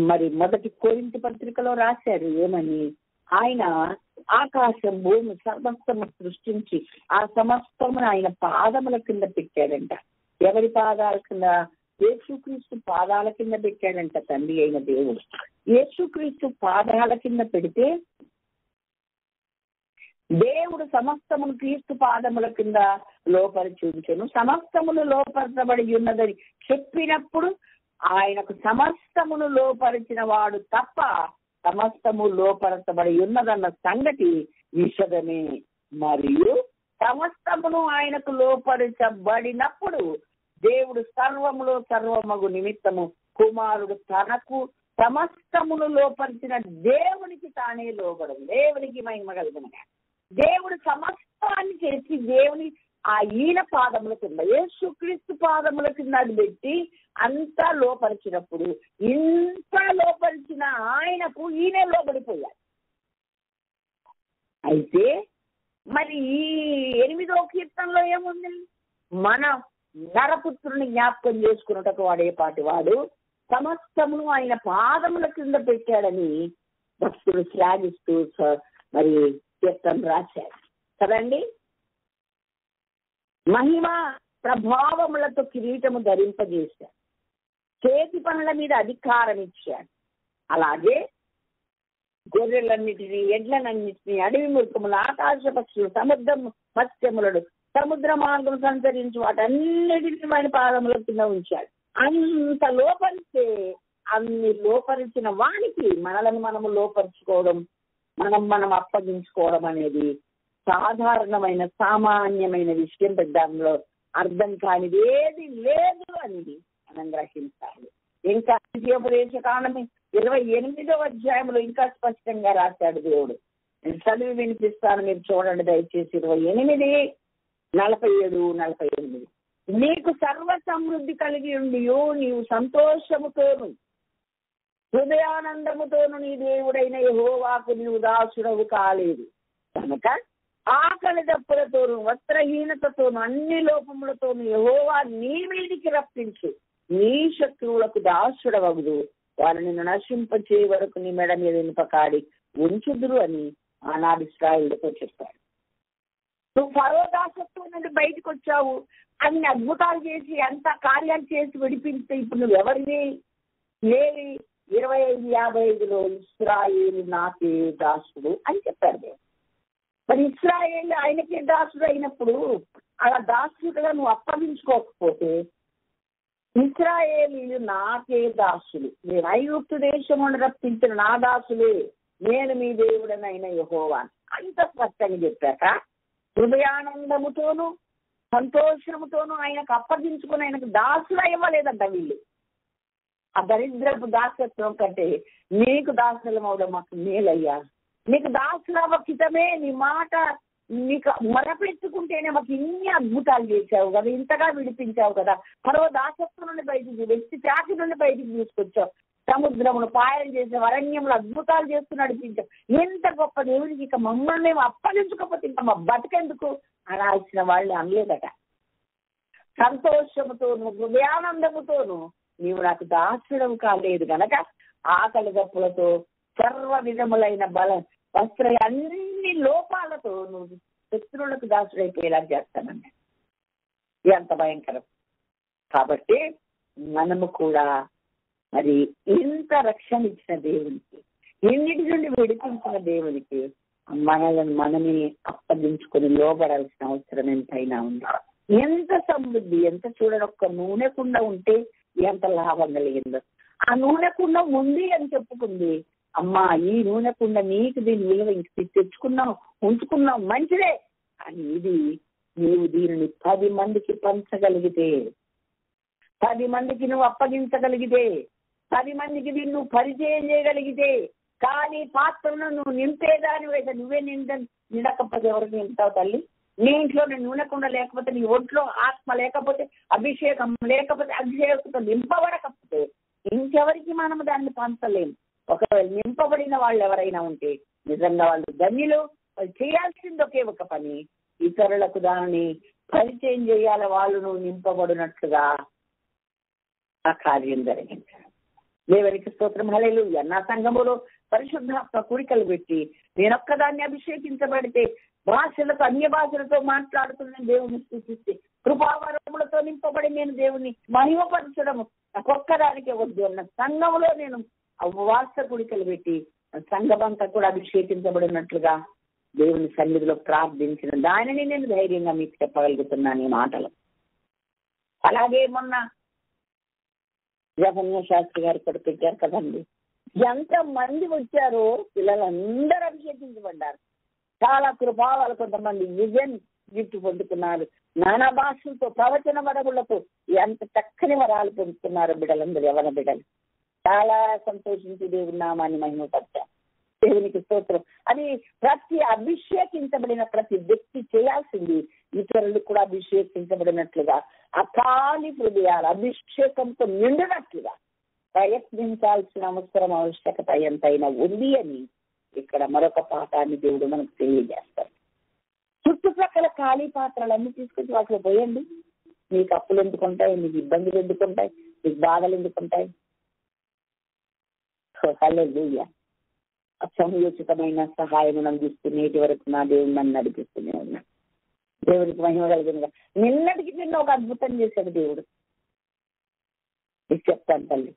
మరి 1 కొరింథీ పత్రికలో రాశారు ఏమని? ఆయన ఆకాశం, భూమి సమస్తము సృష్టించి ఆ సమస్తమును ఆయన పాదముల కింద పెట్టాడంట. ఎవరి పాదాల కింద? యేసుక్రీస్తు పాదాల కింద పెట్టాడంట తండ్రి అయిన దేవుడు. యేసుక్రీస్తు పాదాల కింద పెడితే దేవుడు సమస్తమును క్రీస్తు పాదముల కింద లోపరిచి ఉంచెను. సమస్తమును లోపరచబడి ఉన్నదని చెప్పినప్పుడు ఆయనకు సమస్తమును లోపరిచిన వాడు తప్ప సమస్తము లోపరచబడి ఉన్నదన్న సంగతి విషదమే. మరియు సమస్తమును ఆయనకు లోపరచబడినప్పుడు దేవుడు సర్వములో సర్వమగు నిమిత్తము కుమారుడు తనకు సమస్తమును లోపరిచిన దేవునికి తానే లోబడు. దేవునికి మహిమ కలుగునుగాక. దేవుడు సమస్తాన్ని చేసి దేవుని ఈయన పాదముల కింద, యేసుక్రీస్తు పాదముల కింద అది పెట్టి అంతా లోపరిచినప్పుడు, ఇంత లోపరిచిన ఆయనకు ఈయనే లోబడిపోయాడు. అయితే మరి ఈ 8వ కీర్తనలో ఏముంది? మన నరపుత్రుని జ్ఞాపకం చేసుకున్నటకు వాడే పాటి వాడు సమస్తమును ఆయన పాదముల కింద పెట్టాడని భక్తులు శ్లాఘిస్తూ మరి కీర్తన రాశారు కదండి. మహిమ ప్రభావములతో కిరీటము ధరింపజేశాడు, చేతి పనుల మీద అధికారం ఇచ్చాడు. అలాగే గొర్రెలన్నిటినీ, ఎడ్లనన్నిటినీ, అడవి మృగములు, ఆకాశ పక్షులు, సముద్రం మత్స్యములను, సముద్ర మార్గం సంచరించి వాటన్నిటిని ఆయన పాదముల కింద ఉంచాడు. అంత లోపరిస్తే అన్ని లోపరిచిన వానికి మనలను మనము లోపరుచుకోవడం, మనం అప్పగించుకోవడం అనేది సాధారణమైన సామాన్యమైన విషయం. దానిలో అర్థం కానిది ఏది లేదు అనేది మనం గ్రహించాలి. ఇంకా ద్వితీయోపదేశ కాండము 28వ అధ్యాయంలో ఇంకా స్పష్టంగా రాశాడు దేవుడు. నేను చదివి వినిపిస్తాను, మీరు చూడండి దయచేసి. 28:47-48. నీకు సర్వ సమృద్ధి కలిగి ఉండియో నీవు సంతోషముతోను హృదయానందముతోను నీ దేవుడైన యెహోవాకు నీవు దాసుడవు కాలేదు కనుక ఆకలి దప్పులతోను వస్త్రహీనతతోను అన్ని లోపములతోను యెహోవా నీ మీదికి రప్పించు. నీ శత్రువులకు దాసుడవగుదు. వారు నిన్ను నశింపచే వరకు నీ మెడ మీద ఇనుపకాడి ఉంచుదురు అని ఆనాడు ఇశ్రాయేలుతో చెప్పాడు. నువ్వు ఫరో దాసత్వం నుండి బయటకు వచ్చావు, అన్ని అద్భుతాలు చేసి అంత కార్యాలు చేసి విడిపిస్తే ఇప్పుడు నువ్వు ఎవరిని? లేవి 25:55లో ఇశ్రాయేలు నాకే దాసుడు అని చెప్పారు. మరి ఇశ్రాయేలు ఆయనకే దాసుడు అయినప్పుడు అలా దాసుడుగా నువ్వు అప్పగించుకోకపోతే, ఇశ్రాయేలీలు నాకే దాసులు, నేను ఐగుప్తు దేశం నుండి రప్పించిన నా దాసులే, నేను మీ దేవుడనైన యెహోవా అంత స్పష్టంగా చెప్పాక హృదయానందముతోనూ సంతోషముతోనూ ఆయనకు అప్పగించుకుని ఆయనకు దాసులు ఇవ్వలేదంట వీళ్ళు. ఆ దరిద్రపు దాసత్వం కంటే నీకు దాసులం అవడం మాకు మేలయ్యా, నీకు దాసులవకితమే, నీ మాట నీకు మొరపెట్టుకుంటేనే మాకు ఇన్ని అద్భుతాలు చేశావు కదా, ఇంతగా విడిపించావు కదా, మరో దాసత్వం నుండి బయటికి, వ్యక్తి చాకి నుండి బయటికి తీసుకొచ్చావు, సముద్రమును పాయలు చేసావు, అరణ్యములు అద్భుతాలు చేస్తూ నడిపించావు. ఎంత గొప్ప దేవునికి ఇక మమ్మల్ని మేము అప్పగించుకోకపోతే ఇంకా మా బతికెందుకు అనాల్సిన వాళ్ళు అనలేదట. సంతోషముతోను హృదయానందముతోను నీవు నాకు దాసుడవు కాలేదు గనక ఆకలి గప్పులతో సర్వ విధములైన వస్త్ర అన్ని లోపాలతో నువ్వు శత్రువులకు దాసుడైపోయేలా చేస్తానండి. ఎంత భయంకరం. కాబట్టి మనము కూడా మరి ఇంత రక్షణ ఇచ్చిన దేవునికి, ఇన్నిటి నుండి విడిపించిన దేవునికి మనల్ని మనమే అప్పగించుకొని లోబడాల్సిన అవసరం ఎంతైనా ఉంది. ఎంత సమృద్ధి, ఎంత చూడండి, ఒక్క నూనె కుండ ఉంటే ఎంత లాభం కలిగిందో. ఆ నూనె కుండ ఉంది అని చెప్పుకుంది, అమ్మా ఈ నూనె కుండ నీకు దీని విలువ ఇంక తెచ్చుకున్నావు, ఉంచుకున్నావు, మంచిదే. అని ఇది నీవు దీనిని 10 మందికి పంచగలిగితే, 10 మందికి నువ్వు అప్పగించగలిగితే, 10 మందికి దీన్ని నువ్వు పరిచయం చేయగలిగితే, కానీ పాత్రను నువ్వు నింపేదాని అయితే నువ్వే నిండకపోతే ఎవరికి నింపుతావు తల్లి? నీ ఇంట్లో నూనె కుండ లేకపోతే, నీ ఒంట్లో ఆత్మ లేకపోతే, అభిషేకం లేకపోతే, అభిషేకంతో నింపబడకపోతే ఇంకెవరికి మనం దాన్ని పంచలేము. ఒకవేళ నింపబడిన వాళ్ళు ఎవరైనా ఉంటే నిజంగా వాళ్ళు ధన్యులు. వాళ్ళు చేయాల్సింది ఒకే ఒక పని, ఇతరులకు దానిని పరిచయం చేయాలి. వాళ్ళు నువ్వు నింపబడినట్లుగా ఆ కార్యం జరిగింది. దేవునికి స్తోత్రం, హల్లెలూయా. నా సంఘములో పరిశుద్ధాత్మ కూడికలు పెట్టి నేనొక్కదాన్ని అభిషేకించబడితే భాషలతో, అన్య భాషలతో మాట్లాడుతున్న దేవుని స్తుతిస్తే, కృపావరములతో నింపబడి నేను దేవుని మహిమపరచడము నాకొక్కదానికే వద్దు అన్న సంఘంలో నేను ఉపవాస కూడికలు పెట్టి సంఘమంతా కూడా అభిషేకించబడినట్లుగా దేవుని సన్నిధిలో ప్రార్థించిన దానిని నేను ధైర్యంగా మీకు చెప్పగలుగుతున్నాను ఈ మాటలు. అలాగే మొన్న జగన్య శాస్త్రి గారు కూడా పెట్టారు కదండి, ఎంత మంది వచ్చారో పిల్లలందరూ అభిషేకించబడ్డారు. చాలా కృపావాలు, కొంతమంది విజన్ గిఫ్ట్ పొందుతున్నారు, నానా భాషలతో ప్రవచన వరములతో ఎంత చక్కని వరాలు పొందుతున్నారు బిడ్డలందరూ, యవన బిడ్డలు. చాలా సంతోషించి దేవుని నామాన్ని మహిమపరిచారు. దేవునికి స్తోత్రం. అది ప్రతి అభిషేకించబడిన ప్రతి వ్యక్తి చేయాల్సింది, ఇతరులు కూడా అభిషేకించబడినట్లుగా అకాలి హృదయాలు అభిషేకంతో నిండినట్లుగా ప్రయత్నించాల్సిన అవసరం, ఆవశ్యకత ఎంతైనా ఉంది అని ఇక్కడ మరొక పాఠాన్ని దేవుడు మనకు తెలియజేస్తాడు. చుట్టుప్రక్కల ఖాళీ పాత్రలన్నీ తీసుకొచ్చి వాటిలో పోయండి. మీకు అప్పులు ఎందుకుంటాయి, మీకు ఇబ్బందులు ఎందుకుంటాయి, మీకు బాధలు ఎందుకుంటాయి? హల్లెలూయా. సమయోచితమైన సహాయం అందిస్తూ నేటి వరకు నా దేవుడు నన్ను నడిపిస్తూనే ఉన్నా. దేవునికి మహిమ కలిగినగా నిన్నటికి నిన్న ఒక అద్భుతం చేశాడు దేవుడు. ఇది చెప్తాను తల్లి.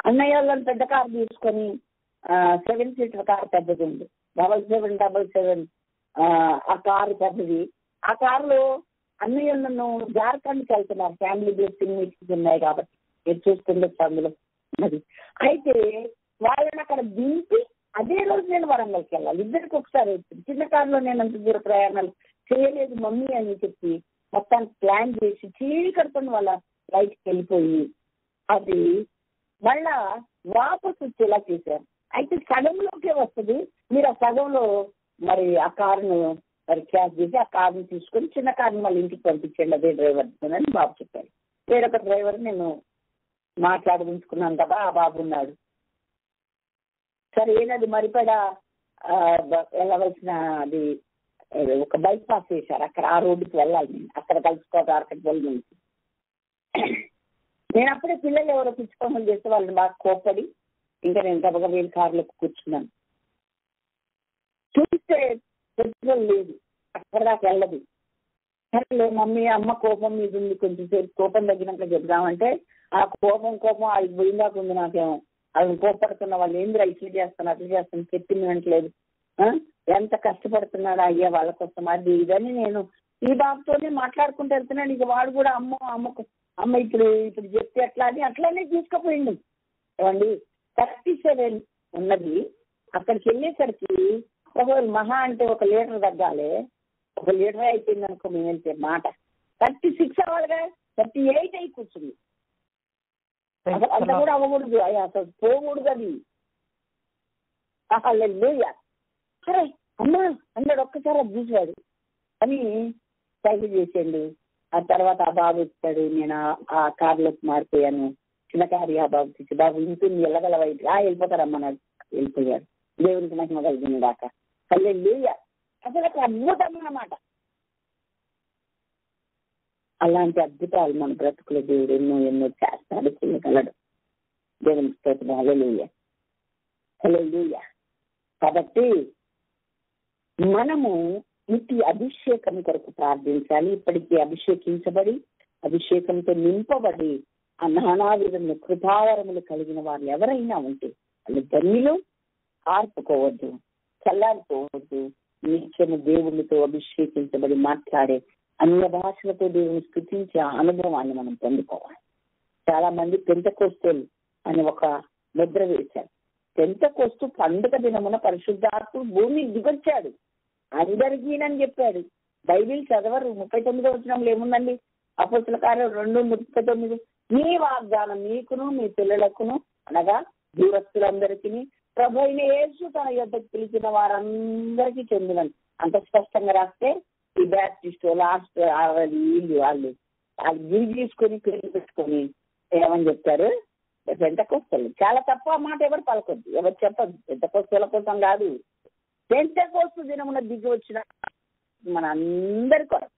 అన్నయ్య వాళ్ళని పెద్ద కారు తీసుకొని 7 సీటర్ కారు పెద్దది ఉంది, 7777 ఆ కారు పెద్దది. ఆ కారులో అన్నయ్య నన్ను జార్ఖండ్కి వెళ్తున్నారు, ఫ్యామిలీ బ్లెస్సింగ్ మీటింగ్స్ ఉన్నాయి కాబట్టి మీరు చూస్తుండొచ్చు అందులో. అది అయితే వాళ్ళని అక్కడ దింపి అదే రోజు నేను వరంగల్కి వెళ్ళాలి. ఇద్దరికి ఒకసారి వచ్చింది. చిన్న కారులో నేను అంత దూర ప్రయాణాలు చేయలేదు మమ్మీ అని చెప్పి మొత్తానికి ప్లాన్ చేసి చీకటితో వాళ్ళ లైఫ్కి వెళ్ళిపోయి అది మళ్ళా వాపసు వచ్చేలా చేశారు. అయితే సగంలోకే వస్తుంది, మీరు ఆ సగంలో మరి ఆ కారును మరి క్యాష్ చేసి ఆ కారుని తీసుకొని చిన్న కారుని మళ్ళీ ఇంటికి పంపించండి, అదే డ్రైవర్ అని బాబు చెప్పారు. వేరొక డ్రైవర్ నేను మాట్లాడించుకున్నాను కదా, ఆ బాబు ఉన్నాడు. సరే ఏనది మరిపడ వెళ్ళవలసిన అది ఒక బైపాస్ వేశారు, అక్కడ ఆ రోడ్డుకి వెళ్ళాలి, నేను అక్కడ కలుసుకోవాలి, అక్కడికి వెళ్ళి నేను అప్పుడే పిల్లలు ఎవరో పిచ్చుకోమని చేస్తే వాళ్ళని బాగా కోపడి ఇంకా నేను గబగబా వీళ్ళ కారులోకి కూర్చున్నాను. చూస్తే పెట్రోల్ లేదు, అక్కడ దాకా వెళ్ళదు. సరే మమ్మీ అమ్మ కోపం మీద ఉంది, కొంచెం సేపు కోపం తగ్గినాక చెప్దామంటే ఆ కోపం అది పోయిందాక ఉంది. నాకేమో అది కోపడుతున్న వాళ్ళు ఏంద్రా ఇట్లా చేస్తాను అట్లా చేస్తాను చెప్పింది వినట్లేదు, ఎంత కష్టపడుతున్నాడు అయ్యా వాళ్ళ కోసం అది ఇదని నేను ఈ బాబుతోనే మాట్లాడుకుంటూ వెళ్తున్నాను. ఇక వాడు కూడా అమ్మ ఇప్పుడు చెప్తే ఎట్లా అని అట్లానే తీసుకుపోయింది. ఏమండి 37 ఉన్నది, అక్కడికి వెళ్ళేసరికి ఒకవేళ మహా అంటే 1 లీటర్ తగ్గాలి, 1 లీటర్ అయిపోయింది అనుకో మేము వెళ్తే మాట 36 అవ్వాలిగా, 38 అయి కూర్చుంది. అంత కూడా అవ్వకూడదు, అసలు పోకూడదు అది. సరే అమ్మా అన్నాడు, ఒక్కసారి అది చూసాడు అని సైకిల్ చేసేయండి. ఆ తర్వాత ఆ బాబు ఇస్తాడు, నేను ఆ కారులోకి మారిపోయాను. చిన్న కారు ఆ బాబు తెచ్చి బాబు ఇంటిని వెళ్ళగలవా, వెళ్ళిపోతారమ్మా నాడు. వెళ్ళిపోయాడు. దేవునికి మహిమ కలిగింది దాకా. హల్లెలూయా. అసలు ఒక అద్భుతం అన్నమాట. అలాంటి అద్భుతాలు మన బ్రతుకుల దేవుడు ఎన్నో చేస్తాడు, చేయగలడు. దేవునికి స్తోత్రం. హల్లెలూయా హల్లెలూయా. కాబట్టి మనము ఇట్టి అభిషేకం కొరకు ప్రార్థించాలి. ఇప్పటికీ అభిషేకించబడి అభిషేకంతో నింపబడి ఆ నానా విధములు కృపావరములు కలిగిన వారు ఎవరైనా ఉంటే వాళ్ళు ధన్యులు. ఆర్పుకోవద్దు, చల్లారిపోవద్దు. నిత్యము దేవునితో అభిషేకించబడి మాట్లాడే అన్య భాషలతో దేవుని స్తుతించే అనుభవాన్ని మనం పొందుకోవాలి. చాలా మంది పెంతెకోస్తేలు అని ఒక ముద్ర వేశారు. పెంతెకోస్తు పండుగ దినమున పరిశుద్ధాత్ముడు భూమికి దిగొచ్చాడు, అందరికీనని చెప్పాడు. బైబిల్ చదవరు. 39వ వచనంలో ఏముందండి? అపోస్తల కార్యం 2:39, మీ వాగ్దానం మీకును మీ పిల్లలకును అనగా దూరస్తులందరికీ ప్రభు అయిన యేసు తన యొద్దకు పిలిచిన వారందరికీ చెందినని అంత స్పష్టంగా రాస్తే ఈ బ్యాప్టిస్ట్ లాస్ట్ వాళ్ళు గిరి తీసుకొని పేరు పెట్టుకొని ఏమని చెప్తారు? పెంతెకోస్తలు. చాలా తప్ప మాట ఎవరు పలకొద్దు, ఎవరు చెప్పదు. పెంతెకోస్తల కోసం కాదు, పెంతెకోస్తు దినమున దిగి వచ్చిన మన అందరి కొరకు,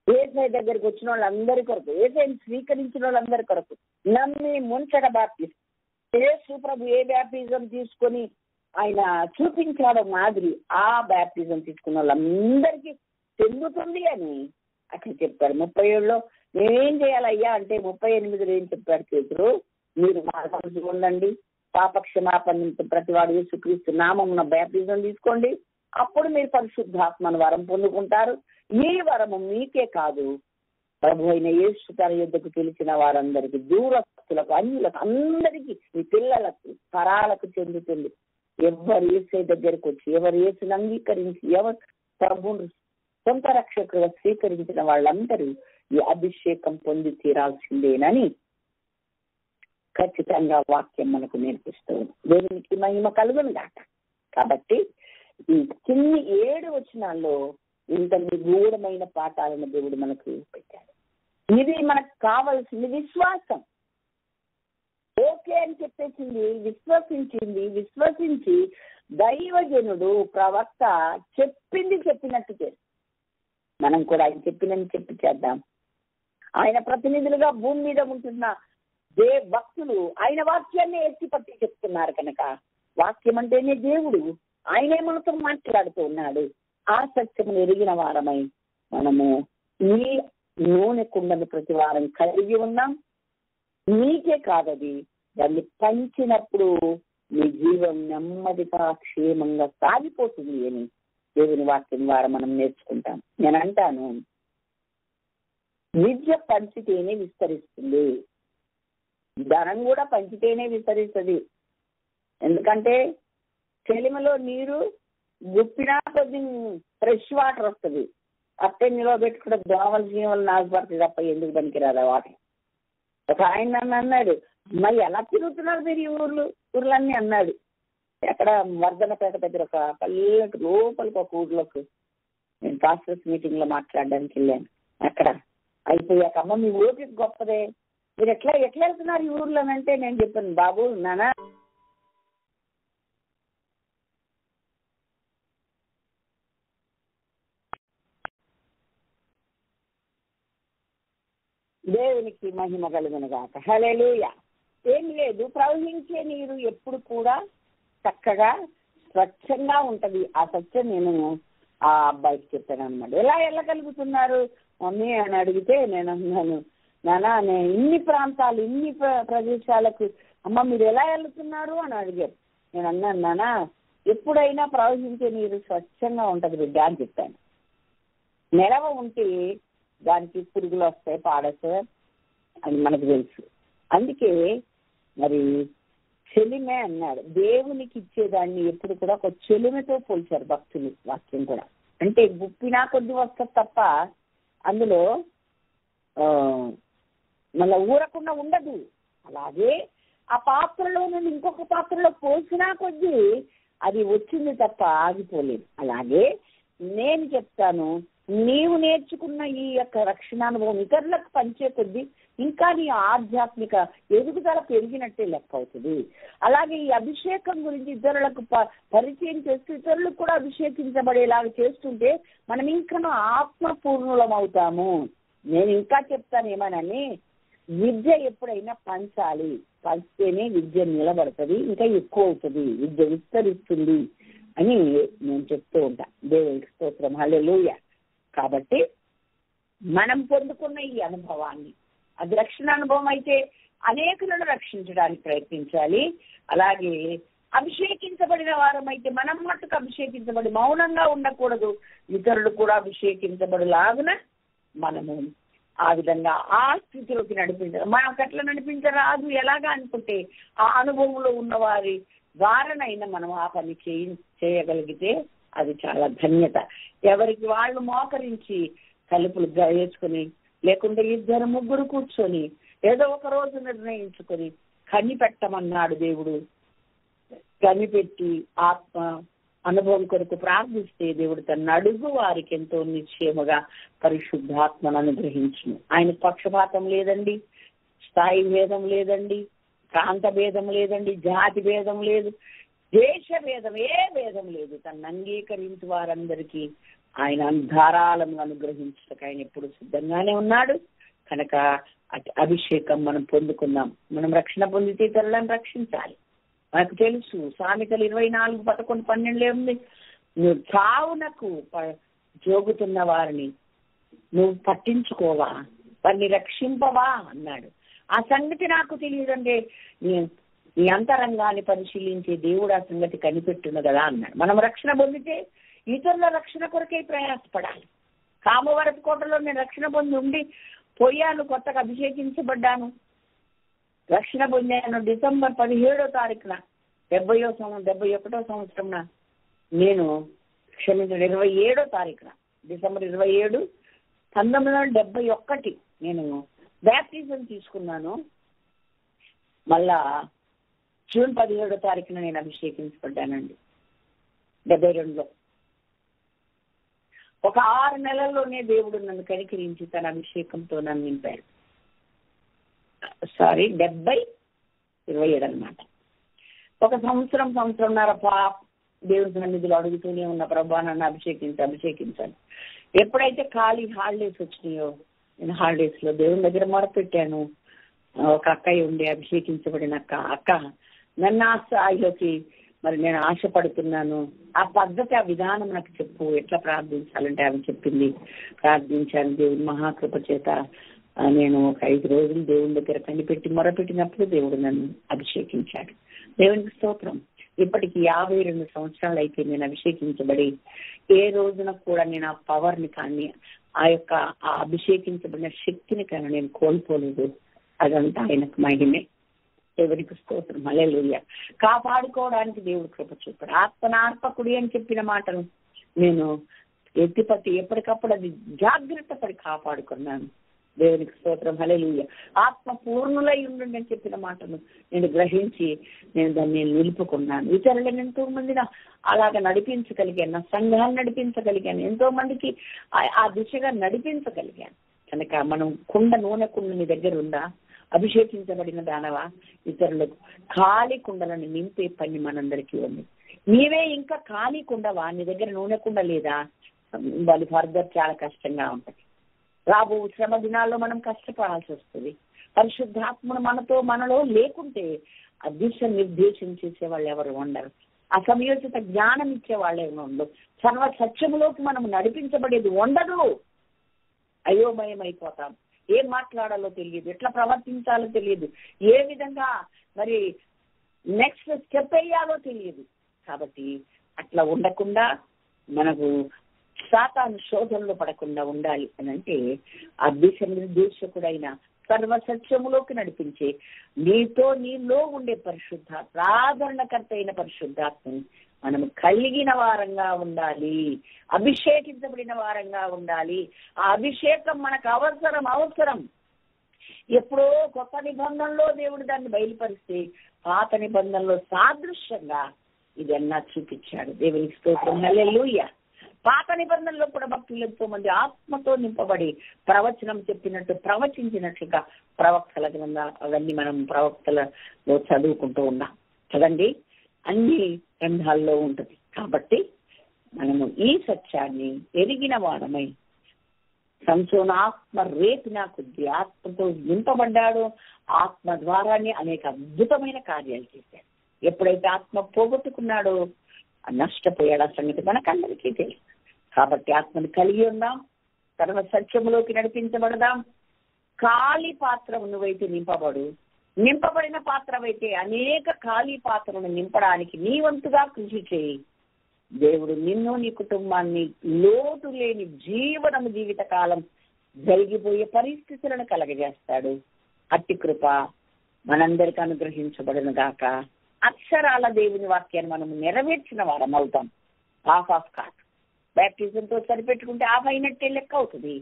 యేసయ్య దగ్గరికి వచ్చిన వాళ్ళందరి కొరకు, యేసయ్యని స్వీకరించిన వాళ్ళందరి కొరకు, నమ్మి ముంచట బాప్టిస్ట్. యేసు ప్రభు ఏ బ్యాప్టిజం తీసుకొని ఆయన చూపించాడో మాదిరి ఆ బ్యాప్టిజం తీసుకున్న వాళ్ళందరికీ చెందుతుంది అని అట్లా చెప్పారు. 37లో నేనేం చేయాలయ్యా అంటే 38లో ఏం చెప్పాడు పేతురు? మీరు మార్గం ఉండండి, పాపక్షమాపణ ప్రతివాడు యేసుక్రీస్తు నామమున బ్యాప్టిజం తీసుకోండి, అప్పుడు మీరు పరిశుద్ధాత్మను వరం పొందుకుంటారు. ఈ వరము మీకే కాదు, ప్రభు అయిన యేసు తన యొద్దకు పిలిచిన వారందరికీ, దూరస్తులకు, అన్యులకు, అందరికీ, మీ పిల్లలకు, తరాలకు చెందుతుంది. ఎవరు యేసే దగ్గరకు వచ్చి, ఎవరు యేసుని అంగీకరించి, ఎవరు ప్రభువును సొంత రక్షకులుగా స్వీకరించిన వాళ్ళందరూ ఈ అభిషేకం పొంది తీరాల్సిందేనని ఖచ్చితంగా వాక్యం మనకు నేర్పిస్తుంది. దేవునికి మహిమ కలుగును గాక. కాబట్టి ఈ చిన్ని 7 వచనాల్లో ఇంత నిగూఢమైన పాఠాలను దేవుడు మనకు పెట్టాడు. ఇది మనకు కావాల్సింది విశ్వాసం. ఓకే అని చెప్పేసింది, విశ్వసించి దైవజనుడు ప్రవక్త చెప్పింది చెప్పినట్టు చేసి మనం కూడా ఆయన చెప్పినని చెప్పి చేద్దాం. ఆయన ప్రతినిధులుగా భూమి మీద ఉంటున్న భక్తులు ఆయన వాక్యాన్ని ఎత్తిపట్టి చెప్తున్నారు కనుక, వాక్యం అంటేనే దేవుడు, ఆయనే మనతో మాట్లాడుతూ ఉన్నాడు. ఆ సత్యమును ఎరిగిన వారమై మనము ఈ నూనె కుండను ప్రతి వారం కలిగి ఉన్నాం. నీకే కాదది, దాన్ని పంచినప్పుడు నీ జీవం నెమ్మదిగా క్షేమంగా సాగిపోతుంది అని దేవుని వాక్యం ద్వారా మనం నేర్చుకుంటాం. నేను అంటాను, విద్య పంచితేనే విస్తరిస్తుంది, ధనం కూడా పంచితేనే విస్తరిస్తుంది. ఎందుకంటే చెలిమలో నీరు గుప్పినా కొద్ది ఫ్రెష్ వాటర్ వస్తుంది, అట్టే నిలవబెట్టుకుంటే దోమలు జీవలు నాకు పడుతుంది తప్ప ఎందుకు పనికిరాదా వాటి. ఒక ఆయన నన్ను అన్నాడు, మరి ఎలా తిరుగుతున్నారు మీరు ఈ ఊర్లన్నీ అన్నాడు. ఎక్కడ వర్ధనపేట దగ్గర ఒక పల్లెకి లోపలికి ఒక ఊర్లోకి నేను పాస్టర్స్ మీటింగ్ లో మాట్లాడడానికి వెళ్ళాను. అక్కడ అయిపోయాక, అమ్మ మీ ఓపిక గొప్పదే, మీరు ఎట్లా వెళ్తున్నారు ఈ ఊర్లో అంటే నేను చెప్పాను, బాబు నానా దేవునికి మహిమ కలుగునుగాక. హల్లెలూయా. ఏం లేదు, ప్రవహించే నీరు ఎప్పుడు కూడా చక్కగా స్వచ్ఛంగా ఉంటది. ఆ సత్యం నేను ఆ అబ్బాయికి చెప్పాను అనమాట. ఎలా వెళ్ళగలుగుతున్నారు మమ్మీ అని అడిగితే నేను అన్నాను, నానా నేను ఇన్ని ప్రాంతాలు ఇన్ని ప్రదేశాలకు అమ్మ మీరు ఎలా వెళ్తున్నారు అని అడిగారు. నేను అన్నాను, నానా ఎప్పుడైనా ప్రవహించే నీరు స్వచ్ఛంగా ఉంటది బిడ్డ అని చెప్పాను. నిలవ ఉంటే దానికి పురుగులు వస్తాయి, పాడేస్తాయి అని మనకు తెలుసు. అందుకే మరి చెలిమే అన్నాడు. దేవునికి ఇచ్చేదాన్ని ఎప్పుడు కూడా ఒక చెలిమతో పోల్చారు భక్తులు. వాక్యం కూడా అంటే గుప్పినా కొద్ది వస్తుంది తప్ప అందులో మళ్ళీ ఊరకుండా ఉండదు. అలాగే ఆ పాత్రలో నుండి ఇంకొక పాత్రలో పోసినా కొద్దీ అది వచ్చింది తప్ప ఆగిపోలేదు. అలాగే నేను చెప్తాను, నీవు నేర్చుకున్న ఈ యొక్క రక్షణానుభవం ఇతరులకు పంచే కొద్దీ ఇంకా నీ ఆధ్యాత్మిక ఎదుగుదల పెరిగినట్టే లెక్క అవుతుంది. అలాగే ఈ అభిషేకం గురించి ఇతరులకు పరిచయం చేస్తూ ఇతరులకు కూడా అభిషేకించబడేలాగా చేస్తుంటే మనం ఇంకా ఆత్మపూర్ణులం అవుతాము. నేను ఇంకా చెప్తాను ఏమనని, విద్య ఎప్పుడైనా పంచాలి, పంచితేనే విద్య నిలబడుతుంది, ఇంకా ఎక్కువ అవుతుంది, విద్య విస్తరిస్తుంది అని నేను చెప్తూ ఉంటా. దేవునికి స్తోత్రం, హల్లెలూయా. కాబట్టి మనం పొందుకున్న ఈ అనుభవాన్ని, అది రక్షణ అనుభవం అయితే అనేకులను రక్షించడానికి ప్రయత్నించాలి. అలాగే అభిషేకించబడిన వారమైతే మనం మట్టుకు అభిషేకించబడి మౌనంగా ఉండకూడదు, ఇతరులు కూడా అభిషేకించబడిలాగున మనము ఆ విధంగా ఆ స్థితిలోకి నడిపించాలి. మనకు ఎట్లా నడిపించరాదు ఎలాగా అనుకుంటే ఆ అనుభవంలో ఉన్న వారి ద్వారానైనా మనం ఆ పని చేయగలిగితే అది చాలా ధన్యత. ఎవరికి వాళ్ళు మోకరించి తలుపులు వేసుకుని, లేకుంటే 2-3 కూర్చొని ఏదో ఒక రోజు నిర్ణయించుకొని కనిపెట్టమన్నాడు దేవుడు. కనిపెట్టి ఆత్మ అనుభవం కొరకు ప్రార్థిస్తే దేవుడు తన అడుగు వారికి ఎంతో నిశ్చయముగా పరిశుద్ధాత్మను అనుగ్రహించును. ఆయన పక్షపాతం లేదండి, స్థాయి భేదం లేదండి, ప్రాంత భేదం లేదండి, జాతి భేదం లేదు, దేశ భేదం ఏ భేదం లేదు. తను అంగీకరించు వారందరికీ ఆయన ధారాళంగా అనుగ్రహించడానికి ఆయన ఎప్పుడు సిద్ధంగానే ఉన్నాడు. కనుక అభిషేకం మనం పొందుకుందాం. మనం రక్షణ పొందితే ఇతరులను రక్షించాలి. మనకు తెలుసు సామెతలు 24:11-12 ఉంది, నువ్వు చావునకు జోగుతున్న వారిని నువ్వు పట్టించుకోవా, వారిని రక్షింపవా అన్నాడు. ఆ సంగతి నాకు తెలియదంటే నీ అంతరంగాన్ని పరిశీలించే దేవుడు ఆ సంగతి కనిపెట్టును కదా అన్నాడు. మనం రక్షణ పొందితే ఇతరుల రక్షణ కొరకే ప్రయాసపడాలి. కామవరపు కోటలో నేను రక్షణ పొంది ఉండి పోయాను, కొత్తగా అభిషేకించబడ్డాను, రక్షణ పొందాను. డిసెంబర్ 17వ తారీఖున 71వ సంవత్సరం నేను 27వ తారీఖున డిసెంబర్ 27, 1971 నేను బ్యాప్టిజం తీసుకున్నాను. మళ్ళా జూన్ 17వ తారీఖున నేను అభిషేకించబడ్డానండి 72లో. ఒక 6 నెలల్లోనే దేవుడు నన్ను కనికరించి తన అభిషేకంతో నన్ను నింపాడు. 27 అన్నమాట. ఒక సంవత్సరంన్నర దేవుడి సన్నిధిలో అడుగుతూనే ఉన్న, ప్రభా నన్ను అభిషేకించాను. ఎప్పుడైతే ఖాళీ హాలిడేస్ వచ్చినాయో నేను హాలిడేస్ లో దేవుని దగ్గర మొరపెట్టాను. ఒక అక్కయ్య ఉండి అభిషేకించబడిన అక్క నన్ను ఆ స్థాయిలోకి మరి నేను ఆశపడుతున్నాను, ఆ పద్ధతి ఆ విధానం నాకు చెప్పు, ఎట్లా ప్రార్థించాలంటే ఆమె చెప్పింది. ప్రార్థించాను. దేవుని మహాకృప చేత నేను ఒక 5 రోజులు దేవుని దగ్గర కనిపెట్టి మొరపెట్టినప్పుడు దేవుడు నన్ను అభిషేకించాడు. దేవునికి స్తోత్రం. ఇప్పటికి 52 సంవత్సరాలు అయితే నేను అభిషేకించబడి ఏ రోజున కూడా నేను ఆ పవర్ని కానీ ఆ యొక్క ఆ అభిషేకించబడిన శక్తిని కానీ నేను కోల్పోలేదు. అదంతా ఆయనకు మహిమే. దేవునికి స్తోత్రం, హల్లెలూయా. కాపాడుకోవడానికి దేవుడు కృప చూపాడు. ఆత్మనార్పకుడి అని చెప్పిన మాటను నేను ఎత్తిపట్టి ఎప్పటికప్పుడు అది జాగ్రత్త పడి కాపాడుకున్నాను. దేవునికి స్తోత్రం. హల్లెలూయా. ఆత్మ పూర్ణులై ఉండండి అని చెప్పిన మాటను నేను గ్రహించి నేను దాన్ని నిలుపుకున్నాను. ఇతరులను ఎంతో మందిని అలాగ నడిపించగలిగాను, నా సంఘాన్ని నడిపించగలిగాను, ఎంతో మందికి ఆ దిశగా నడిపించగలిగాను. కనుక మనం నూనె కుండ నీ దగ్గర ఉందా? అభిషేకించబడిన దానవా? ఇతరులకు ఖాళీ కుండలను నింపే పని మనందరికీ ఉంది. నీవే ఇంకా ఖాళీ కుండవా? నీ దగ్గర నూనె కుండ లేదా? వాళ్ళు ఫర్దర్ చాలా కష్టంగా ఉంటుంది. రాబో శ్రమ దినాల్లో మనం కష్టపడాల్సి వస్తుంది. పరిశుద్ధాత్మను మనలో లేకుంటే ఆ దిశ నిర్దేశం చేసే వాళ్ళు ఎవరు ఉండరు. ఆ సమయోచిత జ్ఞానం ఇచ్చే వాళ్ళు ఎవరు ఉండరు. సర్వ సత్యములోకి మనం నడిపించబడేది ఉండదు. అయోమయం అయిపోతాం. ఏం మాట్లాడాలో తెలియదు, ఎట్లా ప్రవర్తించాలో తెలియదు, ఏ విధంగా మరి నెక్స్ట్ స్టెప్ వేయాలో తెలియదు. కాబట్టి అట్లా ఉండకుండా మనకు సాతాను శోధనలో పడకుండా ఉండాలి అని అంటే ఆ దిశ నిర్దేశకుడైన సర్వసత్యములోకి నడిపించే నీలో ఉండే పరిశుద్ధాత్మ, ఆదరణకర్త అయిన పరిశుద్ధాత్మని మనం కలిగిన వారంగా ఉండాలి, అభిషేకించబడిన వారంగా ఉండాలి. ఆ అభిషేకం మనకు అవసరం. ఎప్పుడో కొత్త నిబంధనలో దేవుడు దాన్ని బయలుపరిస్తే పాత నిబంధనలో సాదృశ్యంగా ఇదన్నా చూపించాడు. దేవునికి స్తోత్రం. హల్లెలూయా. పాత నిబంధనలో కూడా భక్తులు ఎంతో మంది ఆత్మతో నింపబడి ప్రవచనం చెప్పినట్టు ప్రవచించినట్లుగా ప్రవక్తల గ్రంథాలు అవన్నీ మనం ప్రవక్తలలో చదువుకుంటూ ఉన్నాం కదండి. అన్ని గ్రంథాల్లో ఉంటుంది. కాబట్టి మనము ఈ సత్యాన్ని ఎరిగిన వారమై సంసోను ఆత్మ రేపిన కొద్ది ఆత్మతో నింపబడ్డాడో ఆత్మ ద్వారానే అనేక అద్భుతమైన కార్యాలు చేశాడు. ఎప్పుడైతే ఆత్మ పోగొట్టుకున్నాడో నష్టపోయాడు. ఆ సంగతి మనకందరికీ తెలుసు. కాబట్టి ఆత్మను కలిగి ఉందాం, సర్వ సత్యములోకి నడిపించబడదాం. ఖాళీ పాత్ర నువ్వైతే నింపబడిన పాత్రవైతే అనేక ఖాళీ పాత్రను నింపడానికి నీ వంతుగా కృషి చేయి. దేవుడు నిన్ను, నీ కుటుంబాన్ని లోటు లేని జీవిత కాలం జరిగిపోయే పరిస్థితులను కలగజేస్తాడు. అట్టి కృప మనందరికీ అనుగ్రహించబడును గాక. అక్షరాల దేవుని వాక్యాన్ని మనం నెరవేర్చిన వారం అవుతాం. హాఫ్ ఆఫ్ కాదు. బ్యాప్టిజంతో సరిపెట్టుకుంటే హాఫ్ అయినట్టే లెక్క అవుతుంది.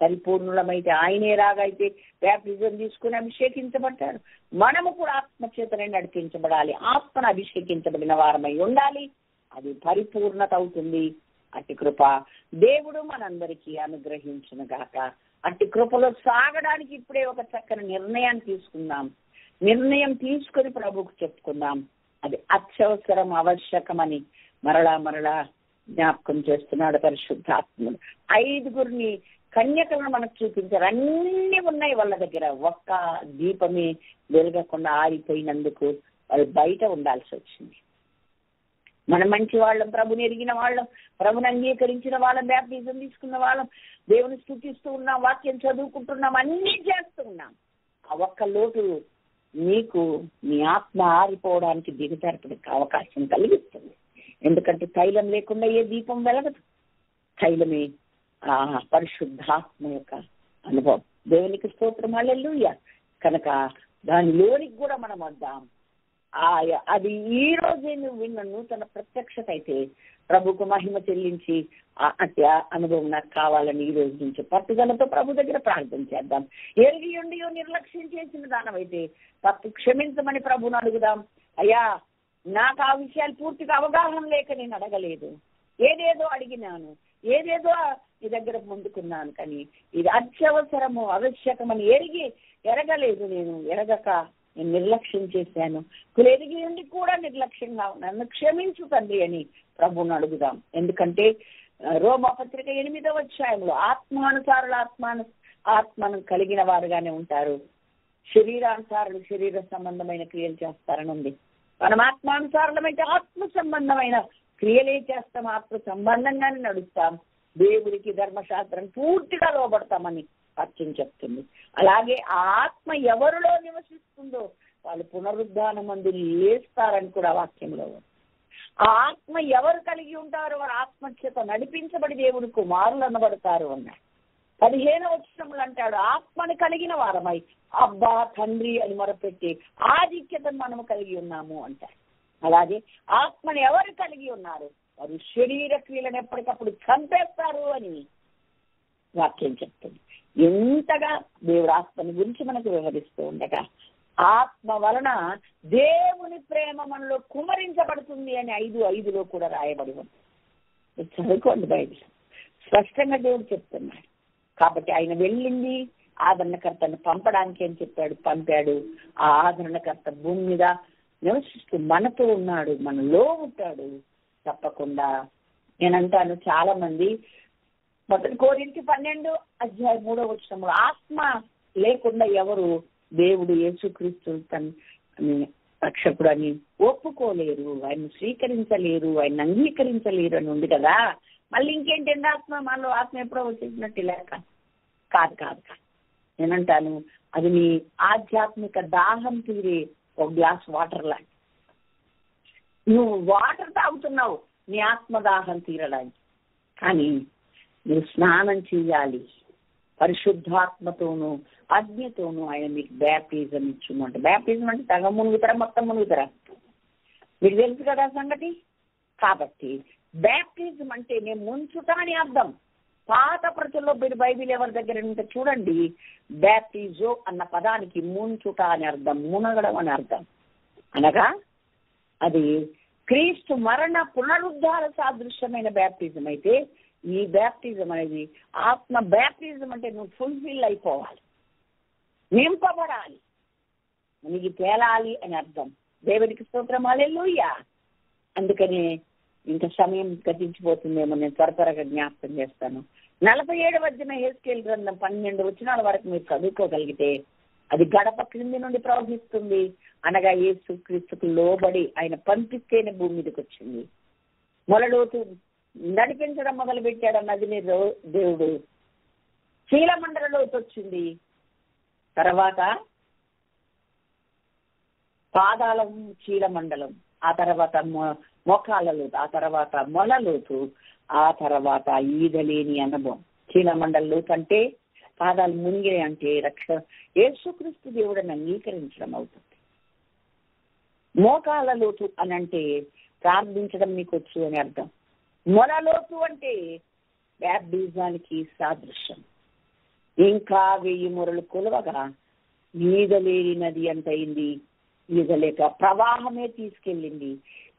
పరిపూర్ణులమైతే ఆయనే రాగైతే బ్యాప్టిజం తీసుకుని అభిషేకించబడ్డాడు. మనము కూడా ఆత్మచేతనే నడిపించబడాలి. ఆత్మను అభిషేకించబడిన వారమై ఉండాలి. అది పరిపూర్ణత అవుతుంది. అట్టి కృప దేవుడు మనందరికీ అనుగ్రహించును గాక. అట్టి కృపలో సాగడానికి ఇప్పుడే ఒక చక్కని నిర్ణయాన్ని తీసుకుందాం. నిర్ణయం తీసుకుని ప్రభువుకు చెప్పుకుందాం. అది అత్యవసరం, ఆవశ్యకమని మరలా జ్ఞాపకం చేస్తున్నాడు పరిశుద్ధాత్ముడు. 5 కన్యకలను మనకు చూపించారు. అన్ని ఉన్నాయి వాళ్ళ దగ్గర. ఒక్క దీపమే వెలగకుండా ఆరిపోయినందుకు వాళ్ళు బయట ఉండాల్సి వచ్చింది. మనం మంచి వాళ్ళం, ప్రభుని ఎరిగిన వాళ్ళం, ప్రభుని అంగీకరించిన వాళ్ళం, బ్యాప్టిజం తీసుకున్న వాళ్ళం, దేవుని స్తుతిస్తూ ఉన్నాం, వాక్యం చదువుకుంటున్నాం, అన్ని చేస్తూ ఉన్నాం. ఆ ఒక్క లోటు నీకు నీ ఆత్మ ఆరిపోవడానికి దిగజారడానికి అవకాశం కలిగిస్తుంది. ఎందుకంటే తైలం లేకుండా ఏ దీపం వెలగదు. తైలమే ఆ పరిశుద్ధాత్మ యొక్క అనుభవం. దేవునికి స్తోత్రం. హల్లెలూయా. కనుక దానిలోనికి కూడా మనం వద్దాం. అది ఈ రోజే నువ్వు విన్న నూతన ప్రత్యక్షత అయితే ప్రభుకు మహిమ చెల్లించి అతి అనుభవం నాకు కావాలని ఈ రోజు నుంచి పట్టుదలతో ప్రభు దగ్గర ప్రార్థన చేద్దాం. ఎరిగి ఉండి నిర్లక్ష్యం చేసిన దానమైతే తప్పు క్షమించమని ప్రభుని అడుగుదాం. అయ్యా, నాకు ఆ విషయాలు పూర్తిగా అవగాహన లేక నేను అడగలేదు, ఏదేదో అడిగినాను, ఏదేదో నీ దగ్గర ముందుకున్నాను, కానీ ఇది అత్యవసరము, ఆవశ్యకమని ఎరగలేదు. నేను ఎరగక నేను నిర్లక్ష్యం చేశాను. ఎరిగి ఉండి కూడా నిర్లక్ష్యంగా ఉన్నాను, క్షమించు తండ్రి అని ప్రభువుని అడుగుదాం. ఎందుకంటే రోమపత్రిక 8వ అధ్యాయంలో ఆత్మానుసారులు ఆత్మను కలిగిన వారుగానే ఉంటారు, శరీరానుసారులు శరీర సంబంధమైన క్రియలు చేస్తారని ఉంది. మనం ఆత్మానుసారులమైతే ఆత్మ సంబంధమైన క్రియలే చేస్తాం, ఆత్మ సంబంధంగానే నడుస్తాం, దేవుడికి ధర్మశాస్త్రం పూర్తిగా లోబడతామని వాక్యం చెప్తుంది. అలాగే ఆ ఆత్మ ఎవరిలో నివసిస్తుందో వాళ్ళు పునరుద్ధానమందు లేస్తారని కూడా వాక్యంలో ఉంది. ఆ ఆత్మ ఎవరు కలిగి ఉంటారో వారు ఆత్మచేత నడిపించబడి దేవుని కుమారులు అనబడతారు అన్నాడు. 15వ వచనంలో అంటాడు, ఆత్మని కలిగిన వారమై అబ్బా తండ్రి అని మొరపెట్టి ఆధిక్యతను మనము కలిగి ఉన్నాము అంటారు. అలాగే ఆత్మని ఎవరు కలిగి ఉన్నారు వారు శరీర క్రియలను ఎప్పటికప్పుడు చంపేస్తారు అని వాక్యం చెప్తుంది. ఎంతగా దేవుడు ఆత్మని గురించి మనకు వివరిస్తూ ఉండగా ఆత్మ వలన దేవుని ప్రేమ మనలో కుమరించబడుతుంది అని 5:5 కూడా రాయబడి ఉంది. చదువుకోండి, బైబిల్ స్పష్టంగా దేవుడు చెప్తున్నాడు. కాబట్టి ఆయన వెళ్ళింది ఆదరణకర్తను పంపడానికి అని చెప్పాడు, పంపాడు. ఆ ఆదరణకర్త భూమి మీద నివసిస్తూ మనతో ఉన్నాడు, మనలో ఉంటాడు. తప్పకుండా నేనంటాను, చాలా మంది 1 కొరింథీ 12:3 ఆత్మ లేకుండా ఎవరు దేవుడు యేసుక్రీస్తు తన రక్షకుడు అని ఒప్పుకోలేరు, ఆయన స్వీకరించలేరు, ఆయన అంగీకరించలేరు అని ఉంది కదా. మళ్ళీ ఇంకేంటండి ఆత్మ, మనలో ఆత్మ ఎప్పుడో వచ్చేసినట్టు లేక కాదు కాదు కాదు. నేనంటాను, అది నీ ఆధ్యాత్మిక దాహం తీరే ఒక గ్లాస్ వాటర్ లాంటి. నువ్వు వాటర్ తాగుతున్నావు నీ ఆత్మదాహం తీరడానికి, కానీ నువ్వు స్నానం చేయాలి పరిశుద్ధాత్మతోనూ అగ్నితోనూ. ఆయన మీకు బ్యాప్టిజం ఇచ్చుమంట. బ్యాప్టిజం అంటే సగం మునుగుతారా మొత్తం మునుగుతారా? మీకు తెలుసు కదా సంగతి. కాబట్టి బ్యాప్టిజం అంటే నేను ముంచుట అని అర్థం. పాత ప్రతుల్లో మీరు బైబిల్ ఎవరి దగ్గర ఉంటే చూడండి, బ్యాప్టిజో అన్న పదానికి ముంచుట అని అర్థం, మునగడం అని అర్థం. అనగా అది క్రీస్తు మరణ పునరుద్ధార సాదృశ్యమైన బ్యాప్టిజం అయితే, ఈ బ్యాప్టిజం అనేది ఆత్మ బ్యాప్టిజం అంటే నువ్వు ఫుల్ఫిల్ అయిపోవాలి, నింపబడాలి, నీకు తేలాలి అని అర్థం. దేవునికి స్తోత్రం, హల్లెలూయా. అందుకని ఇంత సమయం గతించిపోతుందేమో, నేను త్వరగా జ్ఞాపకం చేస్తాను. 47వ అధ్యాయం హెస్కేలు గ్రంథం 12 వచనాల వరకు మీరు చదువుకోగలిగితే అది గడప క్రింది నుండి ప్రవహిస్తుంది. అనగా యేసుక్రీస్తుకు లోబడి ఆయన పంపిస్తేనే భూమి మీదకి వచ్చింది. మొలలోతు నడిపించడం మొదలు పెట్టాడు నదిని దేవుడు. చీలమండలలోతు వచ్చింది, తర్వాత పాదాల చీలమండలం, ఆ తర్వాత మోకాళ్ళలోతు, ఆ తర్వాత మొలలోతు, ఆ తర్వాత ఈదలేని అనుభవం. చీలమండలలోతు అంటే పాదాలు మునిగే అంటే యేసుక్రీస్తు దేవుడిని అంగీకరించడం అవుతుంది. మోకాళ్ళలోతు అని అంటే ప్రార్థించడం నీకు వచ్చు అని అర్థం. మొలలోతు అంటే బ్యాప్టిజానికి సాదృశ్యం. ఇంకా 1000 మొరలు కొలవగా ఈదలేని నది అంతయింది, ఈదలేక ప్రవాహమే తీసుకెళ్ళింది.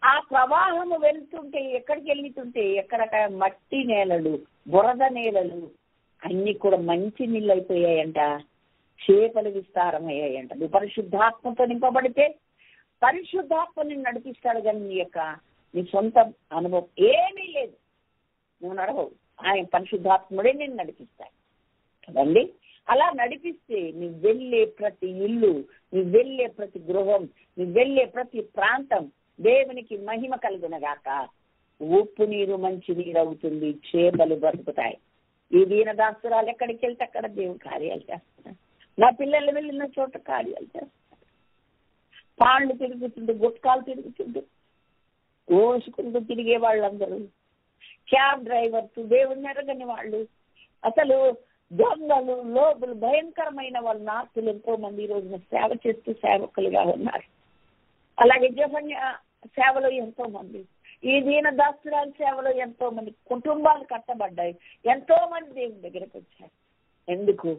ఆ ప్రవాహము వెళ్తుంటే ఎక్కడికి వెళ్తుంటే ఎక్కడ మట్టి నేలలు, బురద నేలలు అన్ని కూడా మంచి నీళ్ళు అయిపోయాయంట, చేపలు విస్తారమయ్యాయంట. నువ్వు పరిశుద్ధాత్మతో నింపబడితే పరిశుద్ధాత్మని నడిపిస్తాడు, కానీ నీ సొంత అనుభవం ఏమీ లేదు, నువ్వు నడవవు. ఆయన పరిశుద్ధాత్ముడే నేను నడిపిస్తాడు కదండి. అలా నడిపిస్తే నువ్వు వెళ్ళే ప్రతి ఇల్లు, నువ్వు వెళ్ళే ప్రతి గృహం, నువ్వు వెళ్ళే ప్రతి ప్రాంతం దేవునికి మహిమ కలుగునగాక. ఉప్పు నీరు మంచి నీరు అవుతుంది, చేపలు బ్రతుకుతాయి. ఈ దీనదాసురాలు ఎక్కడికి వెళ్తే అక్కడ దేవుడు కార్యాలు చేస్తున్నారు. నా పిల్లలు వెళ్ళిన చోట కార్యాలు చేస్తున్నారు. పాళ్ళు తిరుగుతుంటే, గుట్కాలు తిరుగుతుంటే, ఓసుకుంటూ తిరిగే వాళ్ళందరూ, క్యాబ్ డ్రైవర్స్, దేవుడిని ఎరగని వాళ్ళు, అసలు దొంగలు, లోబులు, భయంకరమైన వాళ్ళ నార్తులు ఎంతో మంది ఈ రోజున సేవ చేస్తూ సేవకులుగా ఉన్నారు. అలాగే జపన్య సేవలో ఎంతో మంది, ఈ దీన దాసురాల సేవలో ఎంతో మంది కుటుంబాలు కట్టబడ్డాయి, ఎంతో మంది దేవుని దగ్గరకు వచ్చారు. ఎందుకు?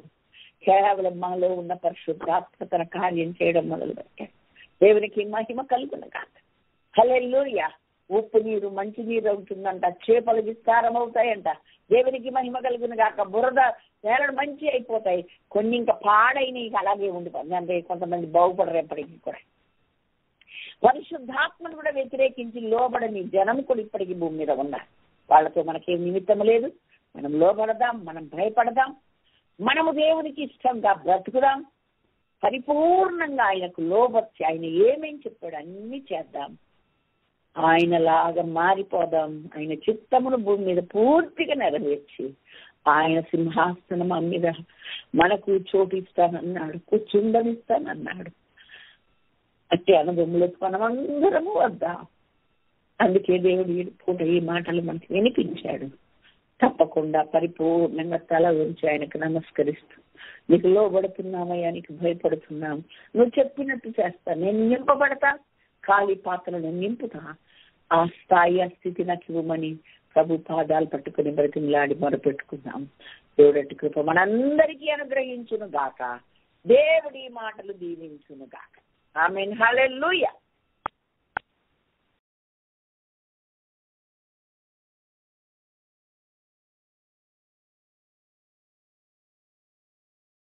కేవలం మాలో ఉన్న పరిశుద్ధాత్మ తన కార్యం చేయడం మొదలు పెట్టారు. దేవునికి మహిమ కలుగును కాక. హల్లెలూయా. ఉప్పు నీరు మంచి నీరు అవుతుందంట, చేపలు విస్తారం అవుతాయంట. దేవునికి మహిమ కలుగును కాక. బురద నేలలు మంచి అయిపోతాయి, కొన్ని ఇంకా పాడైన అలాగే ఉండిపోతుంది. అంటే కొంతమంది బాగుపడరు ఎప్పటికీ కూడా. పరిశుద్ధాత్మను కూడా వ్యతిరేకించి లోబడని జనం కూడా ఇప్పటికీ భూమి మీద ఉన్నారు. వాళ్ళతో మనకేం నిమిత్తం లేదు. మనం లోబడదాం, మనం భయపడదాం, మనము దేవునికి ఇష్టంగా బ్రతుకుదాం, పరిపూర్ణంగా ఆయనకు లోబర్చి ఆయన ఏమేం చెప్పాడు అన్ని చేద్దాం, ఆయనలాగా మారిపోదాం. ఆయన చిత్తమును భూమి మీద పూర్తిగా నెరవేర్చి ఆయన సింహాసనం మీద మనకు చోటిస్తానన్నాడు, కూర్చుండనిస్తానన్నాడు. అట్టి అనుభవములకు మనమందరము వద్దాం. అందుకే దేవుడు ఈ పూట ఈ మాటలు మనకు వినిపించాడు. తప్పకుండా పరిపూర్ణంగా తల ఉంచి ఆయనకు నమస్కరిస్తూ, నీకు లోబడుతున్నామయ్యా, నీకు భయపడుతున్నాం, నువ్వు చెప్పినట్టు చేస్తా, నేను నింపబడతా, ఖాళీ పాత్రలను నింపుతా ఆ స్థాయి ఆ స్థితి నాకు ఇవ్వమని ప్రభు పాదాలు పట్టుకుని బ్రతిమలాడి మొరపెట్టుకుందాం. దేవుడి కృప మనందరికీ అనుగ్రహించును గాక. దేవుడి మాటలు దీవించును గాక. ఆమేన్. హల్లెలూయా.